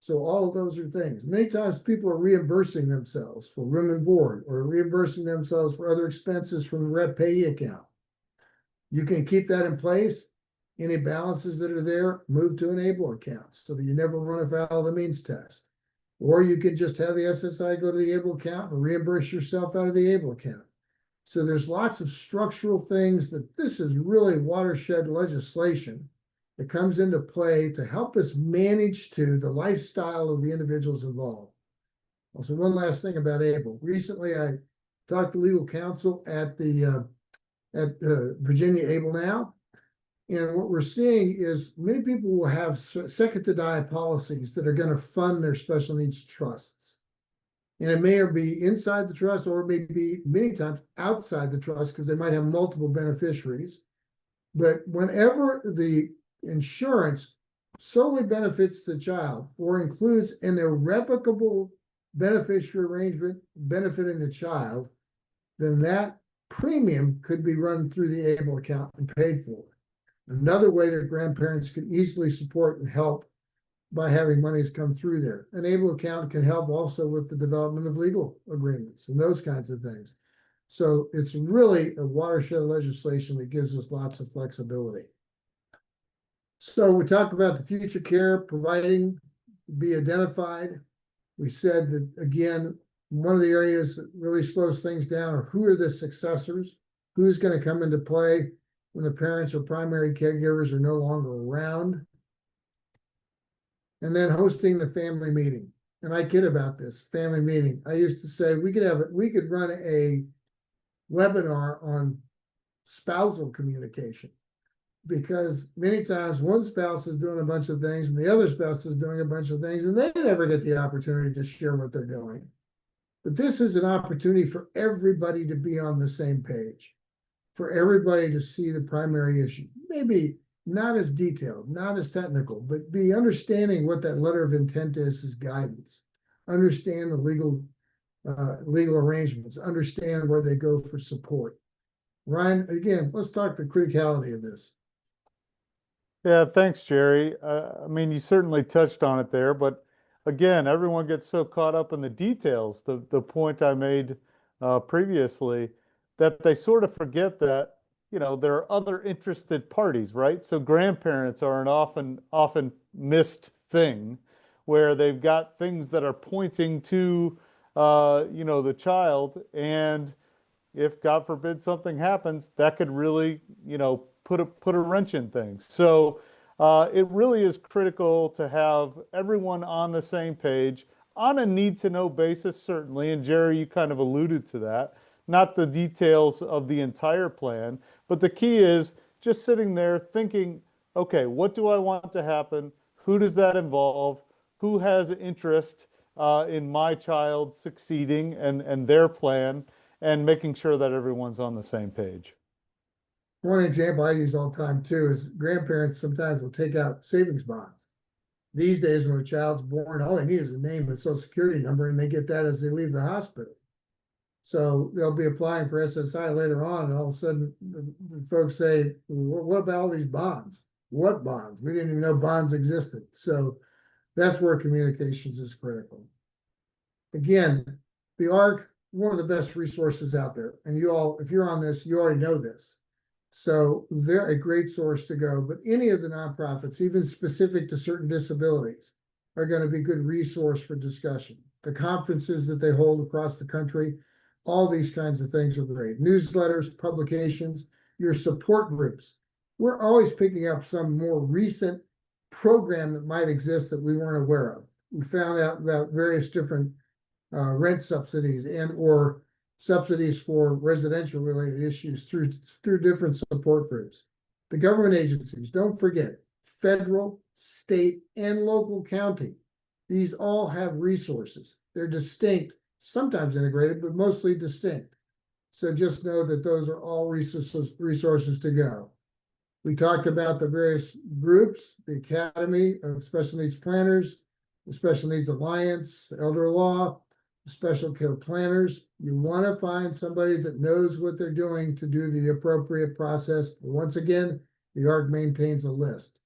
So all of those are things. Many times people are reimbursing themselves for room and board or reimbursing themselves for other expenses from the rep payee account. You can keep that in place. Any balances that are there, move to Enable accounts so that you never run afoul of the means test. Or you can just have the SSI go to the Enable account and reimburse yourself out of the Enable account. So there's lots of structural things that this is really watershed legislation that comes into play to help us manage to the lifestyle of the individuals involved. Also, one last thing about Enable. Recently, I talked to legal counsel at the Virginia Enable Now, and what we're seeing is many people will have second to die policies that are going to fund their special needs trusts. And it may be inside the trust or it may be many times outside the trust because they might have multiple beneficiaries. But whenever the insurance solely benefits the child or includes an irrevocable beneficiary arrangement benefiting the child, then that premium could be run through the Enable account and paid for. Another way that grandparents can easily support and help by having monies come through there. An Enable account can help also with the development of legal agreements and those kinds of things. So it's really a watershed legislation that gives us lots of flexibility. So we talked about the future care providing be identified. We said that, again, one of the areas that really slows things down are who are the successors, who's going to come into play when the parents or primary caregivers are no longer around. And then hosting the family meeting. And I kid about this family meeting. I used to say we could run a webinar on spousal communication, because many times one spouse is doing a bunch of things and the other spouse is doing a bunch of things and they never get the opportunity to share what they're doing. But this is an opportunity for everybody to be on the same page, for everybody to see the primary issue. Maybe not as detailed, not as technical, but be understanding what that letter of intent is as guidance. Understand the legal arrangements, understand where they go for support. Ryan, again, let's talk the criticality of this. Yeah, thanks, Jerry. I mean, you certainly touched on it there, but again, everyone gets so caught up in the details, the point I made previously, that they sort of forget that, you know, there are other interested parties, right? So grandparents are an often missed thing where they've got things that are pointing to, you know, the child, and if God forbid something happens, that could really, you know, put a wrench in things. So it really is critical to have everyone on the same page on a need-to-know basis, certainly. And Jerry, you kind of alluded to that. Not the details of the entire plan, but the key is just sitting there thinking, okay, what do I want to happen? Who does that involve? Who has interest in my child succeeding and their plan, and making sure that everyone's on the same page. One example I use all the time too is grandparents sometimes will take out savings bonds. These days when a child's born, all they need is a name and social security number, and they get that as they leave the hospital. So they'll be applying for SSI later on, and all of a sudden the folks say, well, what about all these bonds? What bonds? We didn't even know bonds existed. So that's where communications is critical. Again, the ARC, one of the best resources out there. And you all, if you're on this, you already know this. So they're a great source to go. But any of the nonprofits, even specific to certain disabilities, are going to be a good resource for discussion. The conferences that they hold across the country, all these kinds of things are great. Newsletters, publications. your support groups. We're always picking up some more recent program that might exist that we weren't aware of. We found out about various different rent subsidies and or subsidies for residential related issues through different support groups. The government agencies, don't forget, federal, state, and local county. These all have resources. They're distinct, sometimes integrated, but mostly distinct. So just know that those are all resources to go. We talked about the various groups, the Academy of Special Needs Planners, the Special Needs Alliance, Elder Law, the Special Care Planners. You want to find somebody that knows what they're doing to do the appropriate process. Once again, the ARC maintains a list.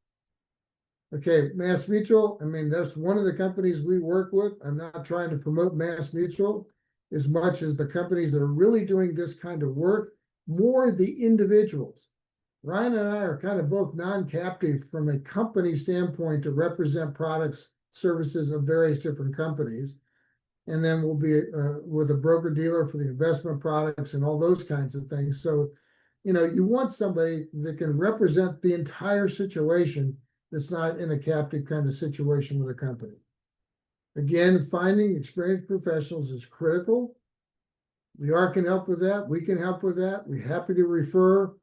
Okay, Mass Mutual, I mean, that's one of the companies we work with. I'm not trying to promote Mass Mutual as much as the companies that are really doing this kind of work, more the individuals. Ryan and I are kind of both non-captive from a company standpoint to represent products, services of various different companies. And then we'll be with a broker dealer for the investment products and all those kinds of things. So, you know, you want somebody that can represent the entire situation that's not in a captive kind of situation with a company. Again, finding experienced professionals is critical. The ARC can help with that. We can help with that. We're happy to refer.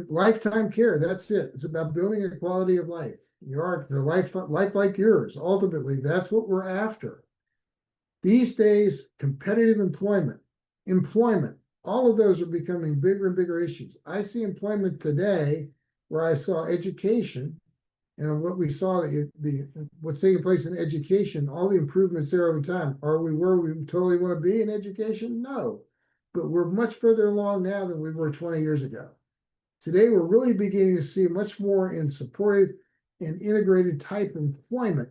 Lifetime care, that's it. It's about building a quality of life. The life like yours. Ultimately, that's what we're after. These days, competitive employment, all of those are becoming bigger and bigger issues. I see employment today where I saw education, and what we saw, what's taking place in education, all the improvements there over time. Are we where we totally want to be in education? No, but we're much further along now than we were 20 years ago. Today, we're really beginning to see much more in supportive and integrated type employment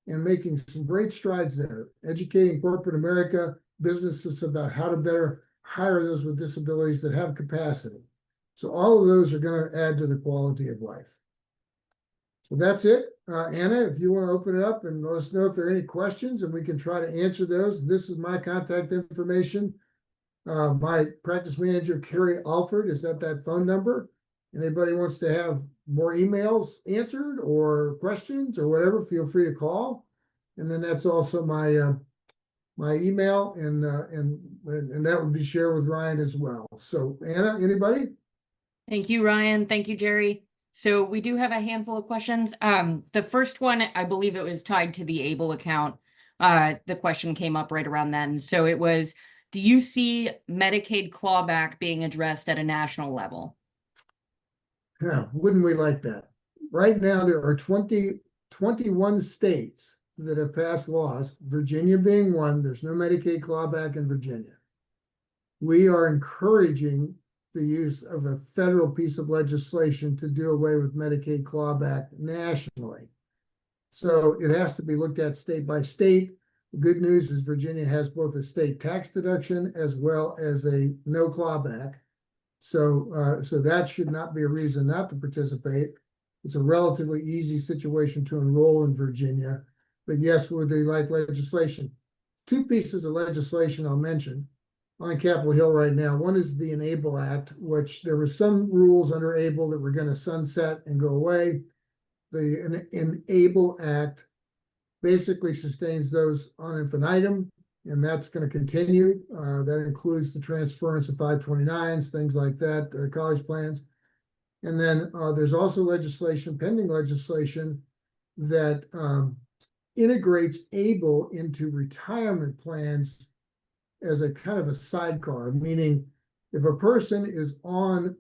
and making some great strides there, educating corporate America, businesses about how to better hire those with disabilities that have capacity. So all of those are going to add to the quality of life. So that's it. Anna, if you want to open it up and let us know if there are any questions and we can try to answer those. This is my contact information. My practice manager, Carrie Alford, is at that phone number. Anybody wants to have more emails answered or questions or whatever, feel free to call. And then that's also my my email, and that would be shared with Ryan as well. So Anna, anybody? Thank you, Ryan. Thank you, Jerry. So we do have a handful of questions. The first one, I believe it was tied to the ABLE account. The question came up right around then. So it was, do you see Medicaid clawback being addressed at a national level? Yeah, wouldn't we like that? Right now, there are 21 states that have passed laws, Virginia being one. There's no Medicaid clawback in Virginia. We are encouraging the use of a federal piece of legislation to do away with Medicaid clawback nationally. So it has to be looked at state by state. The good news is Virginia has both a state tax deduction as well as a no clawback. So that should not be a reason not to participate. It's a relatively easy situation to enroll in Virginia. But yes, would they like legislation? Two pieces of legislation I'll mention on Capitol Hill right now. One is the Enable Act, which there were some rules under ABLE that were going to sunset and go away. The Enable Act basically sustains those on infinitum, and that's going to continue. That includes the transference of 529s, things like that, college plans. And then there's also pending legislation that integrates ABLE into retirement plans as a kind of a sidecar, meaning if a person is on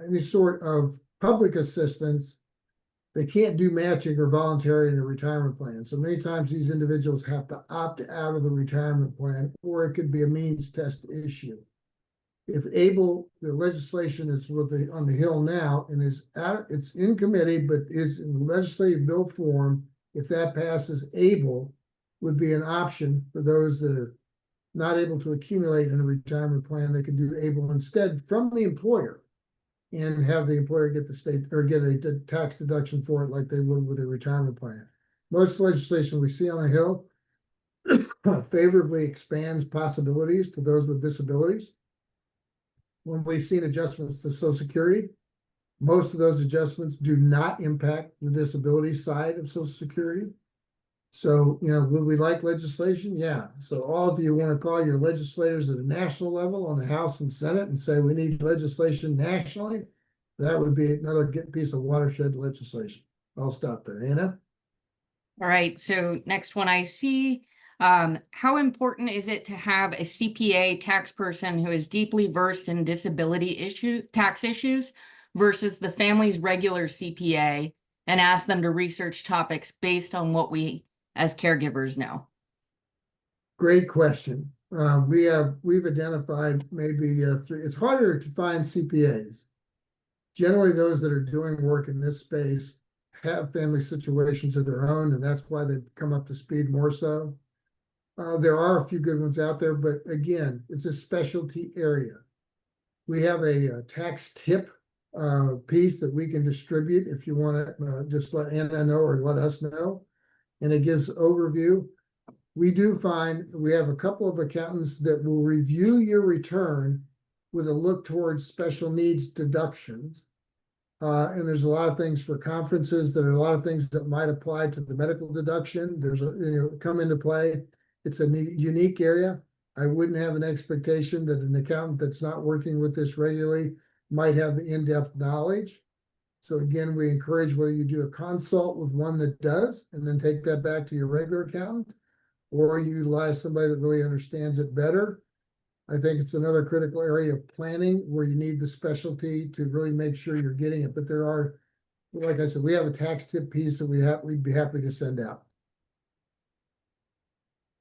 any sort of public assistance, they can't do matching or voluntary in a retirement plan. So many times these individuals have to opt out of the retirement plan, or it could be a means test issue. If ABLE, the legislation is on the Hill now and it's in committee, but is in legislative bill form. If that passes, ABLE would be an option for those that are not able to accumulate in a retirement plan. They can do ABLE instead from the employer and have the employer get the state or get a tax deduction for it like they would with a retirement plan. Most legislation we see on the Hill favorably expands possibilities to those with disabilities. when we've seen adjustments to Social Security, most of those adjustments do not impact the disability side of Social Security. So, would we like legislation? Yeah. So all of you want to call your legislators at a national level on the House and Senate and say we need legislation nationally, that would be another piece of watershed legislation. I'll stop there. Anna? All right, so next one I see, how important is it to have a CPA tax person who is deeply versed in tax issues versus the family's regular CPA, and ask them to research topics based on what we as caregivers know? Great question. We've identified maybe three. It's harder to find CPAs. Generally, those that are doing work in this space have family situations of their own, and that's why they've come up to speed more so. There are a few good ones out there, but again, it's a specialty area. We have a tax tip piece that we can distribute if you want to just let Anna know or let us know, and it gives overview. We do find we have a couple of accountants that will review your return with a look towards special needs deductions. And there's a lot of things for conferences. There are a lot of things that might apply to the medical deduction. There's come into play. It's a unique area. I wouldn't have an expectation that an accountant that's not working with this regularly might have the in-depth knowledge. So again, we encourage whether you do a consult with one that does, and then take that back to your regular accountant, or you utilize somebody that really understands it better. I think it's another critical area of planning where you need the specialty to really make sure you're getting it. But there are, like I said, we have a tax tip piece that we'd be happy to send out.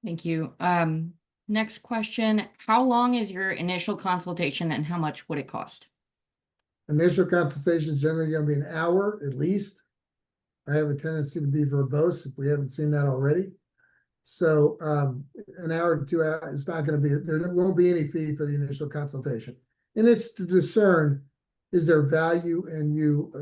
Thank you. Next question, how long is your initial consultation and how much would it cost? Initial consultation is generally going to be an hour at least. I have a tendency to be verbose if we haven't seen that already. So an hour to 2 hours, it's not going to be, there won't be any fee for the initial consultation. And it's to discern, is there value in you,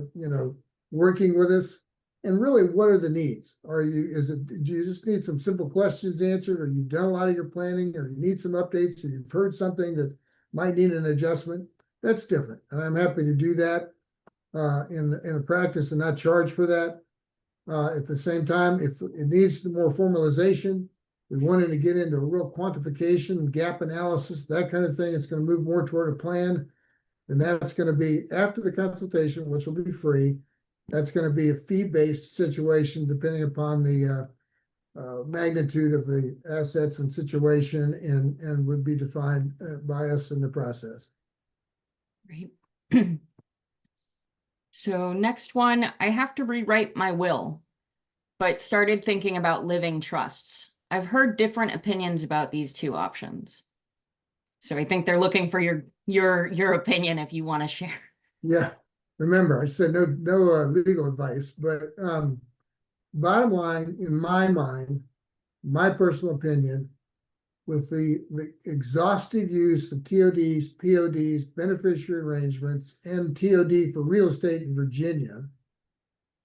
working with us? And really, what are the needs? Do you just need some simple questions answered, or you've done a lot of your planning, or you need some updates, or you've heard something that might need an adjustment? That's different. And I'm happy to do that in a practice and not charge for that. At the same time, if it needs more formalization, we wanted to get into real quantification, gap analysis, that kind of thing. It's going to move more toward a plan. And that's going to be after the consultation, which will be free. That's going to be a fee-based situation, depending upon the magnitude of the assets and situation, and would be defined by us in the process. Right. So next one, I have to rewrite my will, but started thinking about living trusts. I've heard different opinions about these two options. So I think they're looking for your opinion if you want to share. Yeah, remember I said no legal advice, but bottom line, in my mind, my personal opinion, with the exhaustive use of TODs, PODs, beneficiary arrangements, and TOD for real estate in Virginia,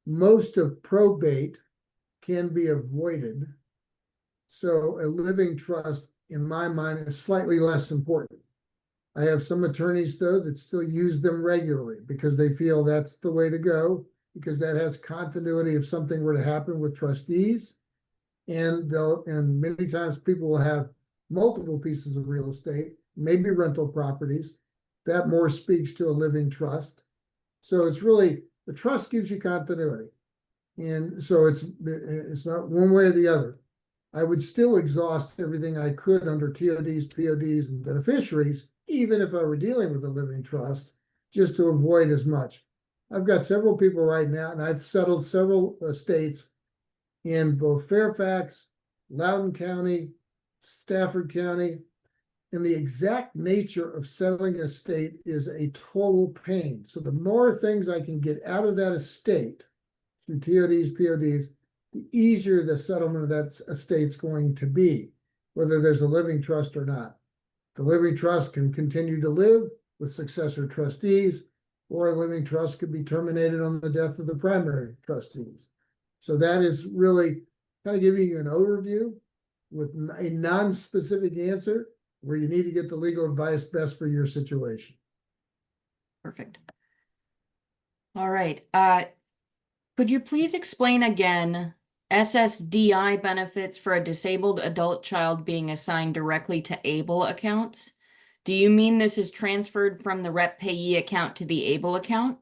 most of probate can be avoided. So a living trust, in my mind, is slightly less important. I have some attorneys, though, that still use them regularly because they feel that's the way to go, because that has continuity if something were to happen with trustees. And many times people will have multiple pieces of real estate, maybe rental properties. That more speaks to a living trust. So it's really, the trust gives you continuity. And so it's not one way or the other. I would still exhaust everything I could under TODs, PODs, and beneficiaries, even if I were dealing with a living trust, just to avoid as much. I've got several people right now, and I've settled several estates in both Fairfax, Loudoun County, Stafford County, and the exact nature of settling an estate is a total pain. So the more things I can get out of that estate through TODs, PODs, the easier the settlement of that estate's going to be, whether there's a living trust or not. The living trust can continue to live with successor trustees, or a living trust could be terminated on the death of the primary trustees. So that is really kind of giving you an overview with a non-specific answer where you need to get the legal advice best for your situation. Perfect. All right. Could you please explain again SSDI benefits for a disabled adult child being assigned directly to ABLE accounts? Do you mean this is transferred from the rep payee account to the ABLE account?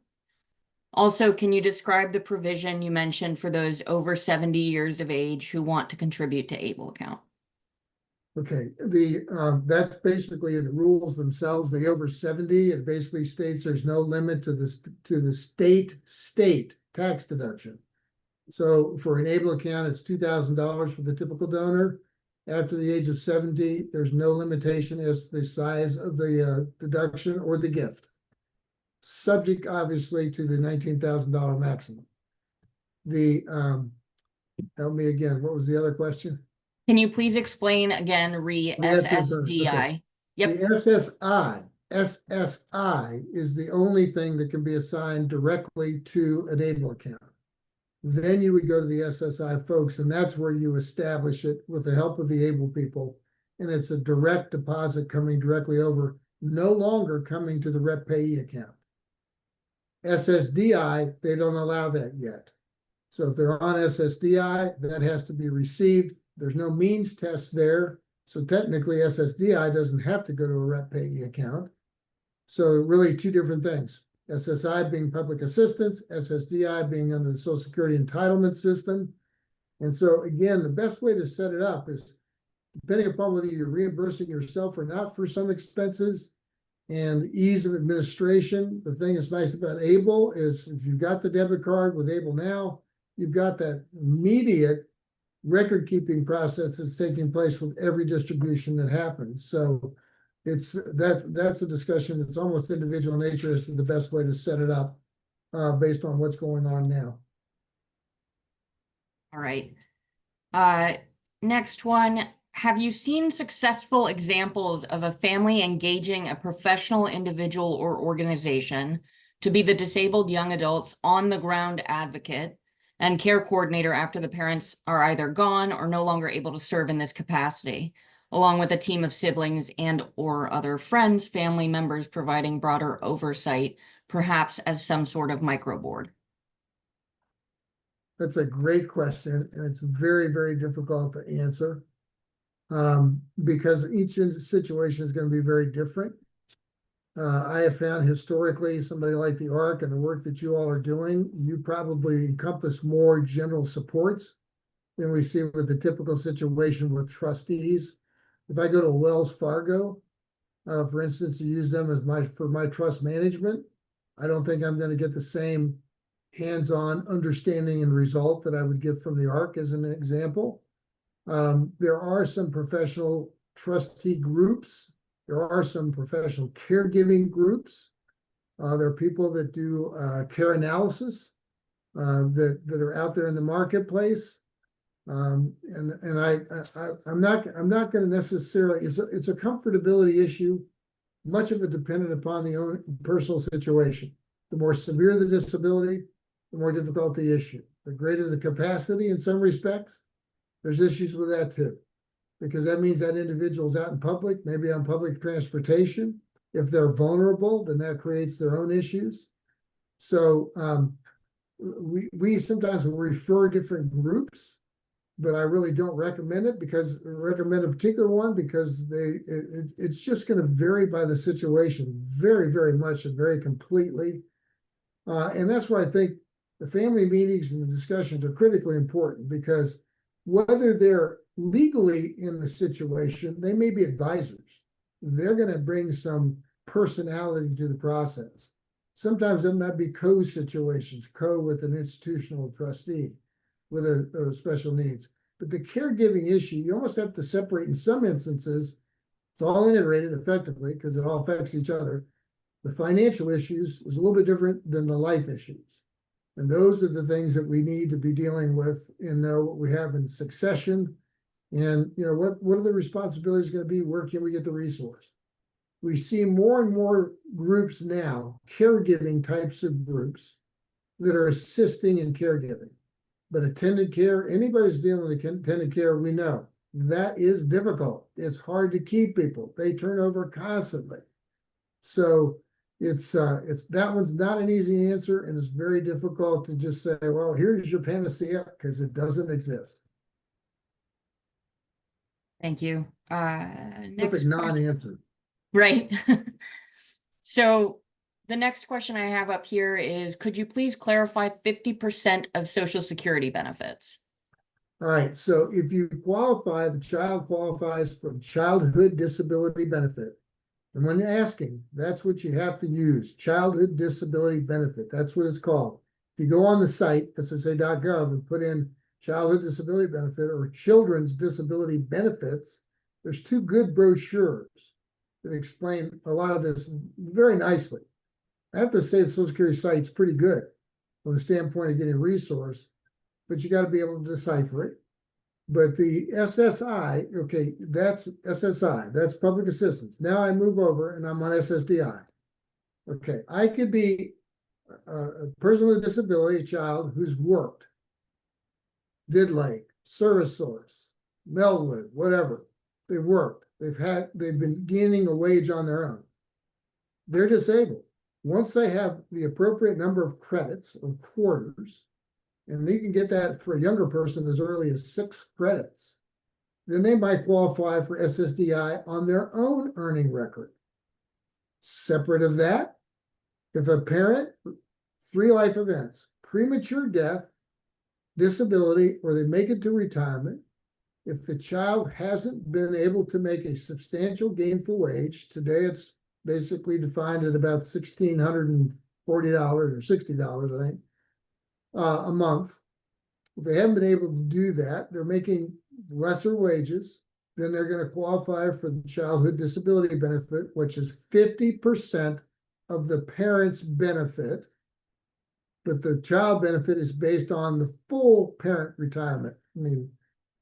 Also, can you describe the provision you mentioned for those over 70 years of age who want to contribute to ABLE account? Okay, that's basically in the rules themselves. The over 70, it basically states there's no limit to the state tax deduction. So for an ABLE account, it's $2,000 for the typical donor. After the age of 70, there's no limitation as to the size of the deduction or the gift. Subject, obviously, to the $19,000 maximum. Help me again, what was the other question? Can you please explain again SSDI. SSDI? Yep. The SSI is the only thing that can be assigned directly to an ABLE account. Then you would go to the SSI folks, and that's where you establish it with the help of the ABLE people. And it's a direct deposit coming directly over, no longer coming to the rep payee account. SSDI, they don't allow that yet. So if they're on SSDI, that has to be received. There's no means test there. So technically SSDI doesn't have to go to a rep payee account. So really two different things. SSI being public assistance, SSDI being under the Social Security entitlement system. And so again, the best way to set it up is depending upon whether you're reimbursing yourself or not for some expenses and ease of administration. The thing that's nice about ABLE is if you've got the debit card with ABLE now, you've got that immediate record keeping process that's taking place with every distribution that happens. So that's a discussion that's almost individual in nature as to the best way to set it up based on what's going on now. All right. Next one. Have you seen successful examples of a family engaging a professional individual or organization to be the disabled young adult's on-the-ground advocate and care coordinator after the parents are either gone or no longer able to serve in this capacity, along with a team of siblings and or other friends, family members providing broader oversight, perhaps as some sort of micro board? That's a great question, and it's very, very difficult to answer because each situation is going to be very different. I have found historically somebody like the ARC and the work that you all are doing, you probably encompass more general supports than we see with the typical situation with trustees. If I go to Wells Fargo, for instance, to use them as for my trust management, I don't think I'm going to get the same hands-on understanding and result that I would get from the ARC as an example. There are some professional trustee groups. There are some professional caregiving groups. There are people that do care analysis that are out there in the marketplace. I'm not going to necessarily. It's a comfortability issue. Much of it dependent upon the own personal situation. The more severe the disability, the more difficult the issue. The greater the capacity in some respects, there's issues with that too. Because that means that individual's out in public, maybe on public transportation. If they're vulnerable, then that creates their own issues. So we sometimes will refer different groups, but I really don't recommend it recommend a particular one because it's just going to vary by the situation very, very much and very completely. And that's where I think the family meetings and the discussions are critically important because whether they're legally in the situation, they may be advisors. They're going to bring some personality to the process. Sometimes it might be co-situations, with an institutional trustee with a special needs. But the caregiving issue, you almost have to separate in some instances. It's all integrated effectively because it all affects each other. The financial issues is a little bit different than the life issues. And those are the things that we need to be dealing with and know what we have in succession. And what are the responsibilities going to be? Where can we get the resource? We see more and more groups now, caregiving types of groups that are assisting in caregiving. But attended care, anybody's dealing with attended care, we know that is difficult. It's hard to keep people. They turn over constantly. So, that one's not an easy answer, and it's very difficult to just say, well, here's your panacea, because it doesn't exist. Thank you. Next Perfect question. non-answer. Right. So the next question I have up here is, could you please clarify 50% of Social Security benefits? All right, so if you qualify, the child qualifies for childhood disability benefit. And when asking, that's what you have to use, childhood disability benefit. That's what it's called. If you go on the site, ssa.gov, and put in childhood disability benefit or children's disability benefits, there's two good brochures that explain a lot of this very nicely. I have to say the Social Security site's pretty good from the standpoint of getting resource, but you got to be able to decipher it. But the SSI, okay, that's SSI, that's public assistance. Now I move over and I'm on SSDI. Okay, I could be a person with a disability, a child who's worked, Did Lake, Service Source, Melwood, whatever. They've worked. They've been gaining a wage on their own. They're disabled. Once they have the appropriate number of credits or quarters, and you can get that for a younger person as early as 6 credits, then they might qualify for SSDI on their own earning record. Separate of that, if a parent, 3 life events, premature death, disability, or they make it to retirement, if the child hasn't been able to make a substantial gainful wage, today it's basically defined at about $1,640 or $60, I think, a month. If they haven't been able to do that, they're making lesser wages, then they're going to qualify for the childhood disability benefit, which is 50% of the parent's benefit. But the child benefit is based on the full parent retirement. I mean,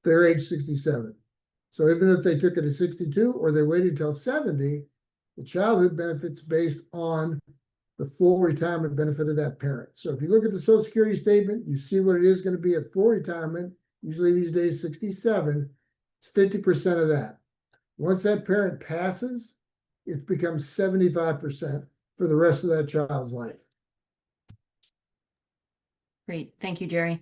they're age 67. So even if they took it at 62 or they waited till 70, the childhood benefit's based on the full retirement benefit of that parent. So if you look at the Social Security statement, you see what it is going to be at full retirement, usually these days 67, it's 50% of that. Once that parent passes, it becomes 75% for the rest of that child's life. Great. Thank you, Jerry.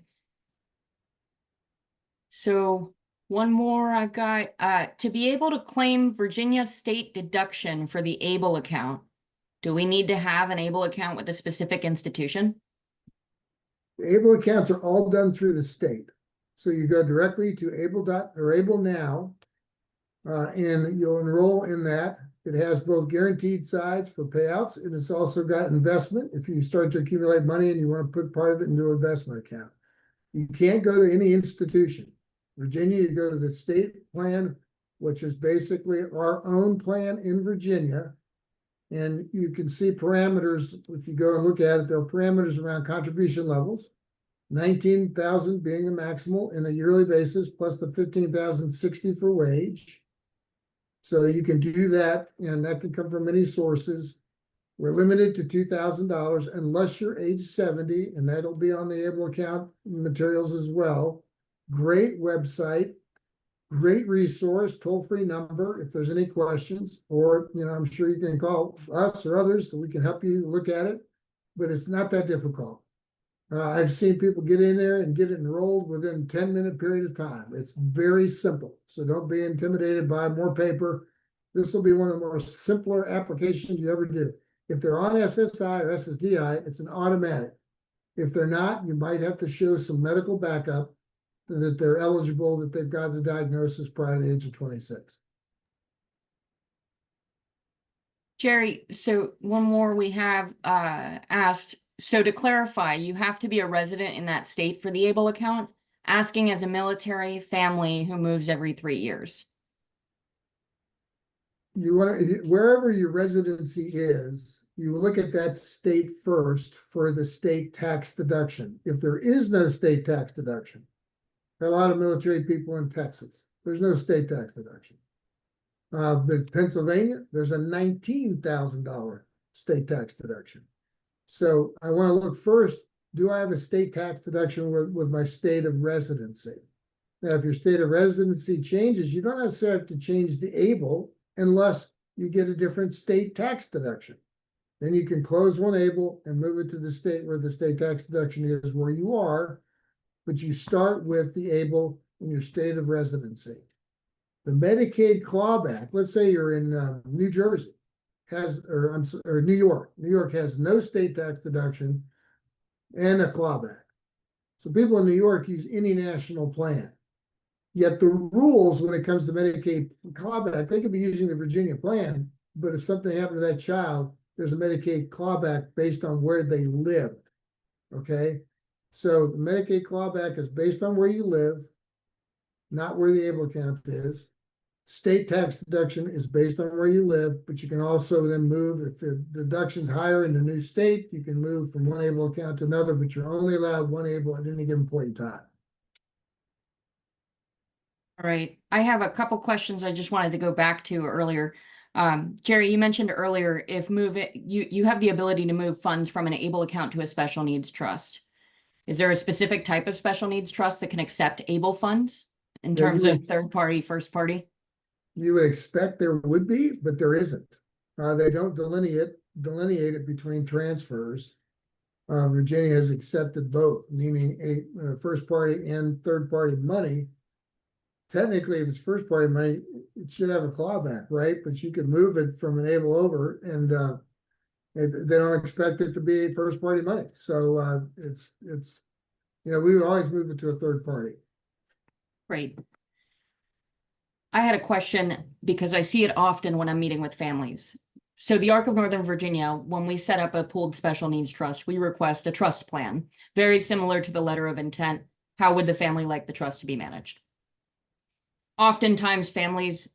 So one more I've got, to be able to claim Virginia state deduction for the ABLE account, do we need to have an ABLE account with a specific institution? The ABLE accounts are all done through the state. So you go directly to ABLE Now, and you'll enroll in that. It has both guaranteed sides for payouts, and it's also got investment if you start to accumulate money and you want to put part of it into an investment account. You can't go to any institution. Virginia, you go to the state plan, which is basically our own plan in Virginia. And you can see parameters, if you go and look at it, there are parameters around contribution levels, 19,000 being the maximal in a yearly basis, plus the 15,060 for wage. So you can do that, and that can come from many sources. We're limited to $2,000 unless you're age 70, and that'll be on the ABLE account materials as well. Great website, great resource, toll-free number if there's any questions, or I'm sure you can call us or others so we can help you look at it, but it's not that difficult. I've seen people get in there and get enrolled within 10-minute period of time. It's very simple. So don't be intimidated by more paper. This will be one of the more simpler applications you ever do. If they're on SSI or SSDI, it's an automatic. If they're not, you might have to show some medical backup that they're eligible, that they've got the diagnosis prior to the age of 26. Jerry, so one more we have asked. So to clarify, you have to be a resident in that state for the ABLE account, asking as a military family who moves every 3 years. You want to, wherever your residency is, you look at that state first for the state tax deduction. If there is no state tax deduction, there are a lot of military people in Texas. There's no state tax deduction. But Pennsylvania, there's a $19,000 state tax deduction. So I want to look first, do I have a state tax deduction with my state of residency? Now, if your state of residency changes, you don't necessarily have to change the ABLE unless you get a different state tax deduction. Then you can close one able and move it to the state where the state tax deduction is where you are, but you start with the able in your state of residency. The Medicaid clawback, let's say you're in New Jersey, or New York. New York has no state tax deduction and a clawback. So people in New York use any national plan. Yet the rules when it comes to Medicaid clawback, they could be using the Virginia plan, but if something happened to that child, there's a Medicaid clawback based on where they lived. Okay, so the Medicaid clawback is based on where you live, not where the able account is. State tax deduction is based on where you live, but you can also then move, if the deduction's higher in the new state, you can move from one able account to another, but you're only allowed one able at any given point in time. All right, I have a couple questions I just wanted to go back to earlier. Jerry, you mentioned earlier you have the ability to move funds from an able account to a special needs trust. Is there a specific type of special needs trust that can accept able funds in terms of third party, first party? You would expect there would be, but there isn't. They don't delineate it between transfers. Virginia has accepted both, meaning a first party and third party money. Technically, if it's first party money, it should have a clawback, right? But you can move it from an able over, and they don't expect it to be first party money. So it's we would always move it to a third party. Great. I had a question because I see it often when I'm meeting with families. So the Arc of Northern Virginia, when we set up a pooled special needs trust, we request a trust plan, very similar to the letter of intent. How would the family like the trust to be managed? Oftentimes families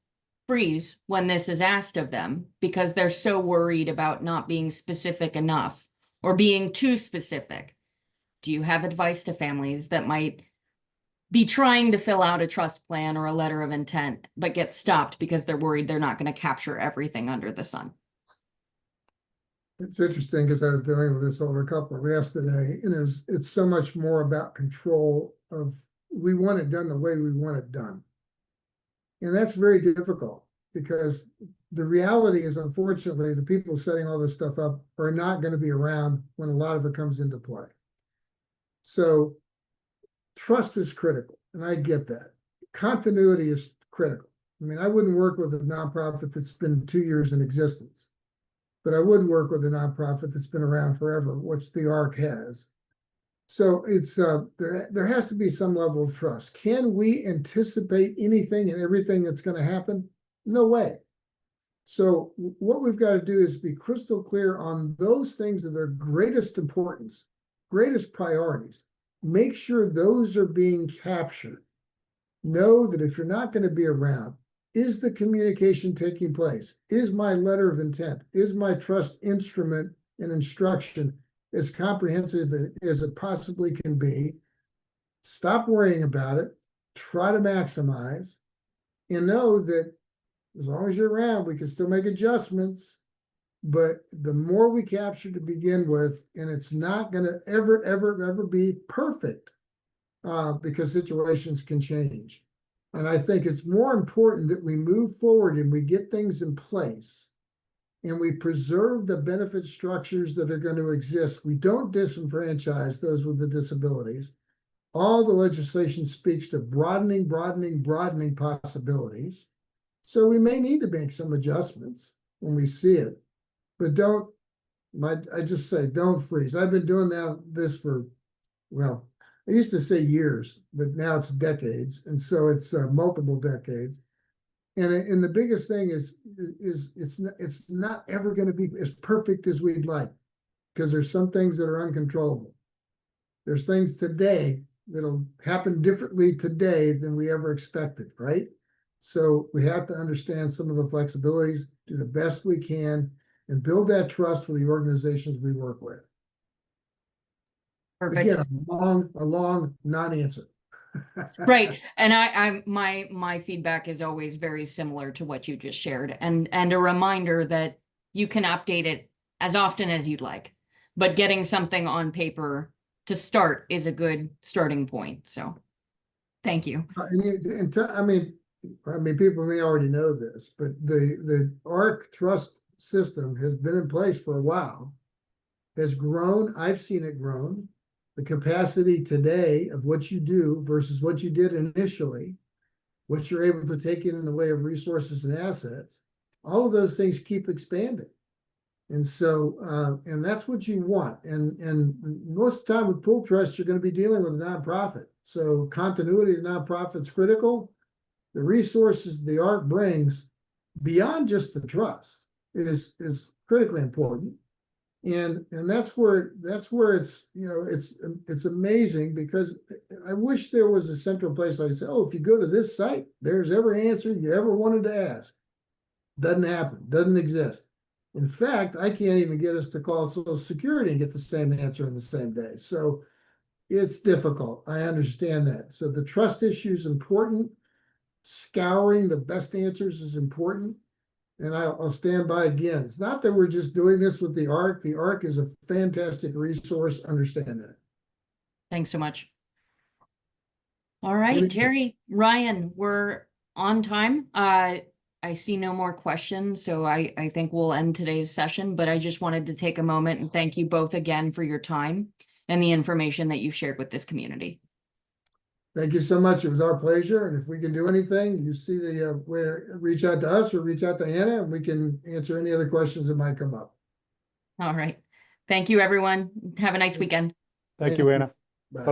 freeze when this is asked of them because they're so worried about not being specific enough or being too specific. Do you have advice to families that might be trying to fill out a trust plan or a letter of intent, but get stopped because they're worried they're not going to capture everything under the sun? It's interesting because I was dealing with this older couple yesterday, and it's so much more about control of, we want it done the way we want it done. And that's very difficult because the reality is, unfortunately, the people setting all this stuff up are not going to be around when a lot of it comes into play. So trust is critical, and I get that. Continuity is critical. I mean, I wouldn't work with a nonprofit that's been 2 years in existence, but I would work with a nonprofit that's been around forever, which the ARC has. So it's there has to be some level of trust. Can we anticipate anything and everything that's going to happen? No way. So what we've got to do is be crystal clear on those things that are greatest importance, greatest priorities. Make sure those are being captured. Know that if you're not going to be around, is the communication taking place? Is my letter of intent? Is my trust instrument and instruction as comprehensive as it possibly can be? Stop worrying about it. Try to maximize, and know that as long as you're around, we can still make adjustments. But the more we capture to begin with, and it's not going to ever be perfect because situations can change. And I think it's more important that we move forward and we get things in place and we preserve the benefit structures that are going to exist. We don't disenfranchise those with the disabilities. All the legislation speaks to broadening possibilities. So we may need to make some adjustments when we see it, but I just say, don't freeze. I've been doing this for, well, I used to say years, but now it's decades. And so it's multiple decades. And the biggest thing is it's not ever going to be as perfect as we'd like, because there's some things that are uncontrollable. There's things today that'll happen differently today than we ever expected, right? So we have to understand some of the flexibilities, do the best we can, and build that trust with the organizations we work with. Perfect. Again, a long non-answer. Right. And my feedback is always very similar to what you just shared, and a reminder that you can update it as often as you'd like, but getting something on paper to start is a good starting point. So thank you. I mean, people may already know this, but the ARC trust system has been in place for a while, has grown. I've seen it grown. The capacity today of what you do versus what you did initially, what you're able to take in the way of resources and assets, all of those things keep expanding. And so, and that's what you want. And most of the time with pool trusts, you're going to be dealing with a nonprofit. So continuity of the nonprofit is critical. The resources the ARC brings beyond just the trust is critically important. And that's where it's, you know, it's amazing, because I wish there was a central place like, say, oh, if you go to this site, there's every answer you ever wanted to ask. Doesn't happen, doesn't exist. In fact, I can't even get us to call Social Security and get the same answer in the same day. So it's difficult. I understand that. So the trust issue is important. Scouring the best answers is important. And I'll stand by again. It's not that we're just doing this with the ARC. The ARC is a fantastic resource. Understand that. Thanks so much. All right, Any- Jerry, Ryan, we're on time. I see no more questions, so I think we'll end today's session, but I just wanted to take a moment and thank you both again for your time and the information that you've shared with this community. Thank you so much. It was our pleasure. And if we can do anything, you see the way to reach out to us or reach out to Anna, and we can answer any other questions that might come up. All right. Thank you, everyone. Have a nice weekend. Thank you, Anna. Bye. Bye-bye.